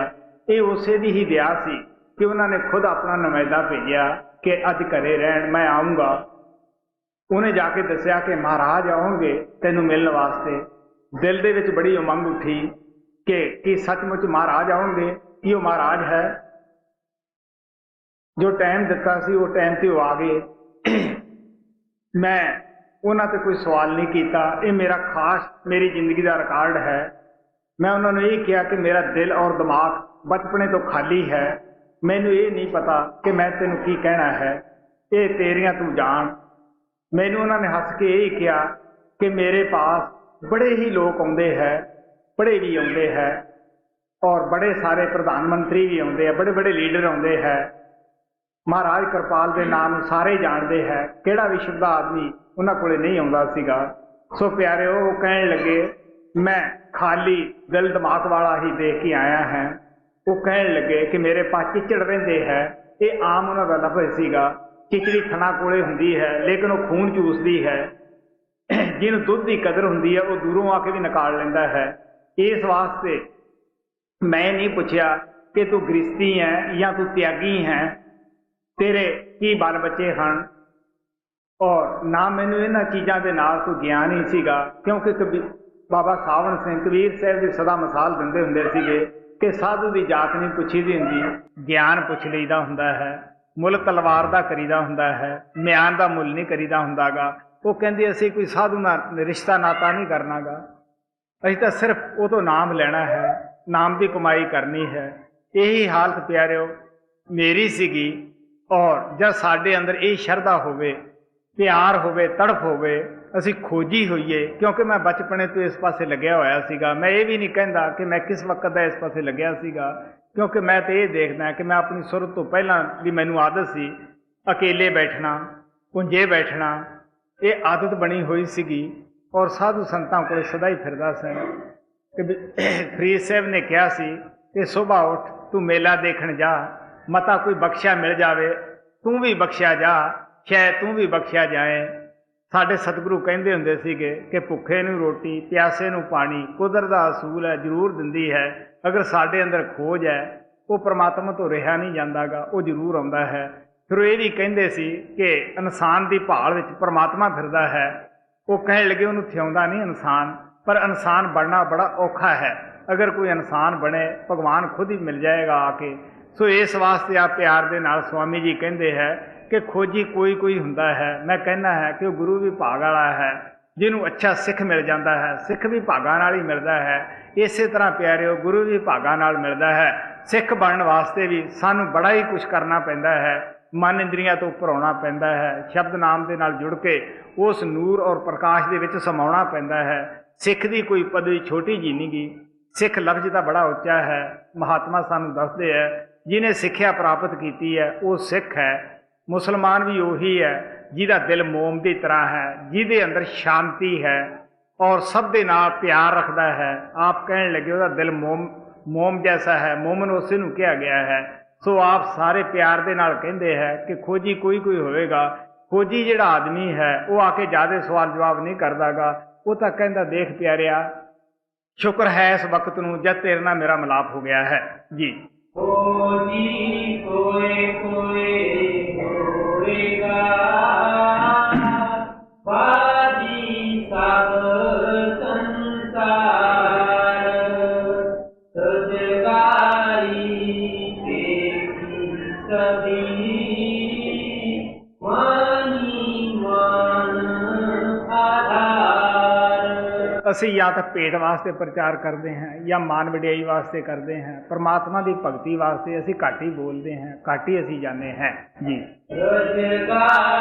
ये उसे दी ही दया सी कि उन्होंने खुद अपना नुमाइंदा भेजा कि अज घरे रहन, मैं आऊँगा। उन्हें जाके दसिया कि महाराज आओगे तेनों मिलने वास्ते। दिल दे विच बड़ी उमंग उठी कि सचमुच महाराज आओगे, कि वो महाराज है। जो टाइम दिता सी वो टाइम ते वो आ गए। मैं उन्हां ते कोई सवाल नहीं किया, ये मेरा खास मेरी जिंदगी का रिकॉर्ड है। मैं उन्होंने ये कहा कि मेरा दिल और दिमाग बचपने तो खाली है, मैनू ये नहीं पता कि मैं तेनों की कहना है, ये तेरियां तू जान। मैनू उन्होंने हस के यही कहा कि मेरे पास बड़े ही लोग आते हैं, बड़े भी आते हैं, और बड़े सारे प्रधानमंत्री भी आते हैं, बड़े बड़े लीडर आते हैं। ਮਹਾਰਾਜ ਕਿਰਪਾਲ ਦੇ ਨਾਂ ਨੂੰ ਸਾਰੇ ਜਾਣਦੇ ਹੈ, ਕਿਹੜਾ ਵੀ ਸ਼ੁੱਧ ਆਦਮੀ ਉਹਨਾਂ ਕੋਲੇ ਨਹੀਂ ਆਉਂਦਾ ਸੀਗਾ। ਸੋ ਪਿਆਰਿਓ, ਉਹ ਕਹਿਣ ਲੱਗੇ ਮੈਂ ਖਾਲੀ ਦਿਲ ਦਿਮਾਗ ਵਾਲਾ ਹੀ ਦੇਖ ਕੇ ਆਇਆ ਹੈ। ਉਹ ਕਹਿਣ ਲੱਗੇ ਕਿ ਮੇਰੇ ਪਾਸ ਚਿਚੜ ਰਹਿੰਦੇ ਹੈ। ਇਹ ਆਮ ਉਹਨਾਂ ਦਾ ਲਫ਼ਜ਼ ਸੀਗਾ। ਚਿਚੜੀ ਥਣਾ ਕੋਲੇ ਹੁੰਦੀ ਹੈ, ਲੇਕਿਨ ਉਹ ਖੂਨ ਚੂਸਦੀ ਹੈ। ਜਿਹਨੂੰ ਦੁੱਧ ਦੀ ਕਦਰ ਹੁੰਦੀ ਹੈ ਉਹ ਦੂਰੋਂ ਆ ਕੇ ਵੀ ਨਿਕਾਲ ਲੈਂਦਾ ਹੈ। ਇਸ ਵਾਸਤੇ ਮੈਂ ਨਹੀਂ ਪੁੱਛਿਆ ਕਿ ਤੂੰ ਗ੍ਰਸਤੀ ਹੈ ਜਾਂ ਤੂੰ ਤਿਆਗੀ ਹੈ, ਤੇਰੇ ਕੀ ਬਾਲ ਬੱਚੇ ਹਨ, ਔਰ ਨਾ ਮੈਨੂੰ ਇਹਨਾਂ ਚੀਜ਼ਾਂ ਦੇ ਨਾਲ ਕੋਈ ਗਿਆਨ ਹੀ ਸੀਗਾ। ਕਿਉਂਕਿ ਬਾਬਾ ਸਾਵਣ ਸਿੰਘ ਕਬੀਰ ਸਾਹਿਬ ਦੀ ਸਦਾ ਮਿਸਾਲ ਦਿੰਦੇ ਹੁੰਦੇ ਸੀਗੇ ਕਿ ਸਾਧੂ ਦੀ ਜਾਤ ਨਹੀਂ ਪੁੱਛੀ ਦੀ ਹੁੰਦੀ, ਗਿਆਨ ਪੁੱਛ ਲਈਦਾ ਹੁੰਦਾ ਹੈ। ਮੁੱਲ ਤਲਵਾਰ ਦਾ ਕਰੀਦਾ ਹੁੰਦਾ ਹੈ, ਮਿਆਨ ਦਾ ਮੁੱਲ ਨਹੀਂ ਕਰੀਦਾ ਹੁੰਦਾਗਾ। ਉਹ ਕਹਿੰਦੇ ਅਸੀਂ ਕੋਈ ਸਾਧੂ ਨਾਲ ਰਿਸ਼ਤਾ ਨਾਤਾ ਨਹੀਂ ਕਰਨਾਗਾ, ਅਸੀਂ ਤਾਂ ਸਿਰਫ ਉਹ ਤੋਂ ਨਾਮ ਲੈਣਾ ਹੈ, ਨਾਮ ਦੀ ਕਮਾਈ ਕਰਨੀ ਹੈ। ਇਹੀ ਹਾਲਤ ਪਿਆਰਿਓ ਮੇਰੀ ਸੀਗੀ। ਔਰ ਜਦ ਸਾਡੇ ਅੰਦਰ ਇਹ ਸ਼ਰਧਾ ਹੋਵੇ, ਪਿਆਰ ਹੋਵੇ, ਤੜਫ ਹੋਵੇ, ਅਸੀਂ ਖੋਜੀ ਹੋਈਏ। ਕਿਉਂਕਿ ਮੈਂ ਬਚਪਨੇ ਤੋਂ ਇਸ ਪਾਸੇ ਲੱਗਿਆ ਹੋਇਆ ਸੀਗਾ। ਮੈਂ ਇਹ ਵੀ ਨਹੀਂ ਕਹਿੰਦਾ ਕਿ ਮੈਂ ਕਿਸ ਵਕਤ ਦਾ ਇਸ ਪਾਸੇ ਲੱਗਿਆ ਸੀਗਾ, ਕਿਉਂਕਿ ਮੈਂ ਤਾਂ ਇਹ ਦੇਖਦਾ ਕਿ ਮੈਂ ਆਪਣੀ ਸੁਰਤ ਤੋਂ ਪਹਿਲਾਂ ਦੀ ਮੈਨੂੰ ਆਦਤ ਸੀ ਅਕੇਲੇ ਬੈਠਣਾ, ਪੁੰਜੇ ਬੈਠਣਾ। ਇਹ ਆਦਤ ਬਣੀ ਹੋਈ ਸੀਗੀ। ਔਰ ਸਾਧੂ ਸੰਤਾਂ ਕੋਲ ਸਦਾ ਹੀ ਫਿਰਦਾ ਸੀ। ਕਿ ਫਰੀਦ ਸਾਹਿਬ ਨੇ ਕਿਹਾ ਸੀ ਕਿ ਸੁਬਾਹ ਉੱਠ ਤੂੰ ਮੇਲਾ ਦੇਖਣ ਜਾ, ਮਤਾ ਕੋਈ ਬਖਸ਼ਿਆ ਮਿਲ ਜਾਵੇ, ਤੂੰ ਵੀ ਬਖਸ਼ਿਆ ਜਾ, ਸ਼ਾਇਦ ਤੂੰ ਵੀ ਬਖਸ਼ਿਆ ਜਾਏ। ਸਾਡੇ ਸਤਿਗੁਰੂ ਕਹਿੰਦੇ ਹੁੰਦੇ ਸੀਗੇ ਕਿ ਭੁੱਖੇ ਨੂੰ ਰੋਟੀ, ਪਿਆਸੇ ਨੂੰ ਪਾਣੀ ਕੁਦਰਤ ਦਾ ਅਸੂਲ ਹੈ, ਜ਼ਰੂਰ ਦਿੰਦੀ ਹੈ। ਅਗਰ ਸਾਡੇ ਅੰਦਰ ਖੋਜ ਹੈ, ਉਹ ਪ੍ਰਮਾਤਮਾ ਤੋਂ ਰਿਹਾ ਨਹੀਂ ਜਾਂਦਾਗਾ, ਉਹ ਜ਼ਰੂਰ ਆਉਂਦਾ ਹੈ। ਫਿਰ ਉਹ ਇਹ ਵੀ ਕਹਿੰਦੇ ਸੀ ਕਿ ਇਨਸਾਨ ਦੀ ਭਾਲ ਵਿੱਚ ਪ੍ਰਮਾਤਮਾ ਫਿਰਦਾ ਹੈ। ਉਹ ਕਹਿਣ ਲੱਗੇ ਉਹਨੂੰ ਥਿਆਉਂਦਾ ਨਹੀਂ ਇਨਸਾਨ, ਪਰ ਇਨਸਾਨ ਬਣਨਾ ਬੜਾ ਔਖਾ ਹੈ। ਅਗਰ ਕੋਈ ਇਨਸਾਨ ਬਣੇ, ਭਗਵਾਨ ਖੁਦ ਹੀ ਮਿਲ ਜਾਏਗਾ ਆ ਕੇ। ਸੋ ਇਸ ਵਾਸਤੇ ਆ ਪਿਆਰ ਦੇ ਨਾਲ ਸਵਾਮੀ ਜੀ ਕਹਿੰਦੇ ਹੈ ਕਿ ਖੋਜੀ ਕੋਈ ਕੋਈ ਹੁੰਦਾ ਹੈ। ਮੈਂ ਕਹਿੰਦਾ ਹੈ ਕਿ ਉਹ ਗੁਰੂ ਵੀ ਭਾਗ ਵਾਲਾ ਹੈ, ਜਿਹਨੂੰ ਅੱਛਾ ਸਿੱਖ ਮਿਲ ਜਾਂਦਾ ਹੈ। ਸਿੱਖ ਵੀ ਭਾਗਾਂ ਨਾਲ ਹੀ ਮਿਲਦਾ ਹੈ। ਇਸੇ ਤਰ੍ਹਾਂ ਪਿਆਰਿਓ ਗੁਰੂ ਵੀ ਭਾਗਾਂ ਨਾਲ ਮਿਲਦਾ ਹੈ। ਸਿੱਖ ਬਣਨ ਵਾਸਤੇ ਵੀ ਸਾਨੂੰ ਬੜਾ ਹੀ ਕੁਛ ਕਰਨਾ ਪੈਂਦਾ ਹੈ। ਮਨ ਇੰਦਰੀਆਂ ਤੋਂ ਉੱਪਰ ਆਉਣਾ ਪੈਂਦਾ ਹੈ। ਸ਼ਬਦ ਨਾਮ ਦੇ ਨਾਲ ਜੁੜ ਕੇ ਉਸ ਨੂਰ ਔਰ ਪ੍ਰਕਾਸ਼ ਦੇ ਵਿੱਚ ਸਮਾਉਣਾ ਪੈਂਦਾ ਹੈ। ਸਿੱਖ ਦੀ ਕੋਈ ਪਦਵੀ ਛੋਟੀ ਜੀ ਨਹੀਂ ਗੀ। ਸਿੱਖ ਲਫ਼ਜ਼ ਤਾਂ ਬੜਾ ਉੱਚਾ ਹੈ। ਮਹਾਤਮਾ ਸਾਨੂੰ ਦੱਸਦੇ ਹੈ ਜਿਹਨੇ ਸਿੱਖਿਆ ਪ੍ਰਾਪਤ ਕੀਤੀ ਹੈ ਉਹ ਸਿੱਖ ਹੈ। ਮੁਸਲਮਾਨ ਵੀ ਉਹੀ ਹੈ ਜਿਹਦਾ ਦਿਲ ਮੋਮ ਦੀ ਤਰ੍ਹਾਂ ਹੈ, ਜਿਹਦੇ ਅੰਦਰ ਸ਼ਾਂਤੀ ਹੈ ਔਰ ਸਭ ਦੇ ਨਾਲ ਪਿਆਰ ਰੱਖਦਾ ਹੈ। ਆਪ ਕਹਿਣ ਲੱਗੇ ਉਹਦਾ ਦਿਲ ਮੋਮ ਜੈਸਾ ਹੈ। ਮੋਮਨ ਉਸੇ ਨੂੰ ਕਿਹਾ ਗਿਆ ਹੈ। ਸੋ ਆਪ ਸਾਰੇ ਪਿਆਰ ਦੇ ਨਾਲ ਕਹਿੰਦੇ ਹੈ ਕਿ ਖੋਜੀ ਕੋਈ ਕੋਈ ਹੋਵੇਗਾ। ਖੋਜੀ ਜਿਹੜਾ ਆਦਮੀ ਹੈ ਉਹ ਆ ਕੇ ਜ਼ਿਆਦਾ ਸਵਾਲ ਜਵਾਬ ਨਹੀਂ ਕਰਦਾਗਾ। ਉਹ ਤਾਂ ਕਹਿੰਦਾ ਦੇਖ ਪਿਆਰਿਆ, ਸ਼ੁਕਰ ਹੈ ਇਸ ਵਕਤ ਨੂੰ ਜਦ ਤੇਰੇ ਨਾਲ ਮੇਰਾ ਮਿਲਾਪ ਹੋ ਗਿਆ ਹੈ। ਜੀ ਖੋਜੀ ਕੋਏ ਕੋਏ ਹੋਵੇਗਾ, ਬਾਜੀ ਸਭ ਸੰਸਾਰ, ਸਜਗਾਈ ਦੇਖੀ ਸਭੀ, ਮਾਨੀ ਮਾਨ ਆਧਾਰ। ਅਸੀਂ ਜਾਂ ਤਾਂ ਪੇਟ ਵਾਸਤੇ ਪ੍ਰਚਾਰ ਕਰਦੇ ਹਾਂ ਜਾਂ ਮਾਨ ਵਡਿਆਈ ਵਾਸਤੇ ਕਰਦੇ ਹਾਂ। ਪਰਮਾਤਮਾ ਦੀ ਭਗਤੀ ਵਾਸਤੇ ਅਸੀਂ ਘੱਟ ਹੀ ਬੋਲਦੇ ਹਾਂ, ਘੱਟ ਹੀ ਅਸੀਂ ਜਾਂਦੇ ਹਾਂ। ਜੀ ਰੁਜ਼ਗਾਰ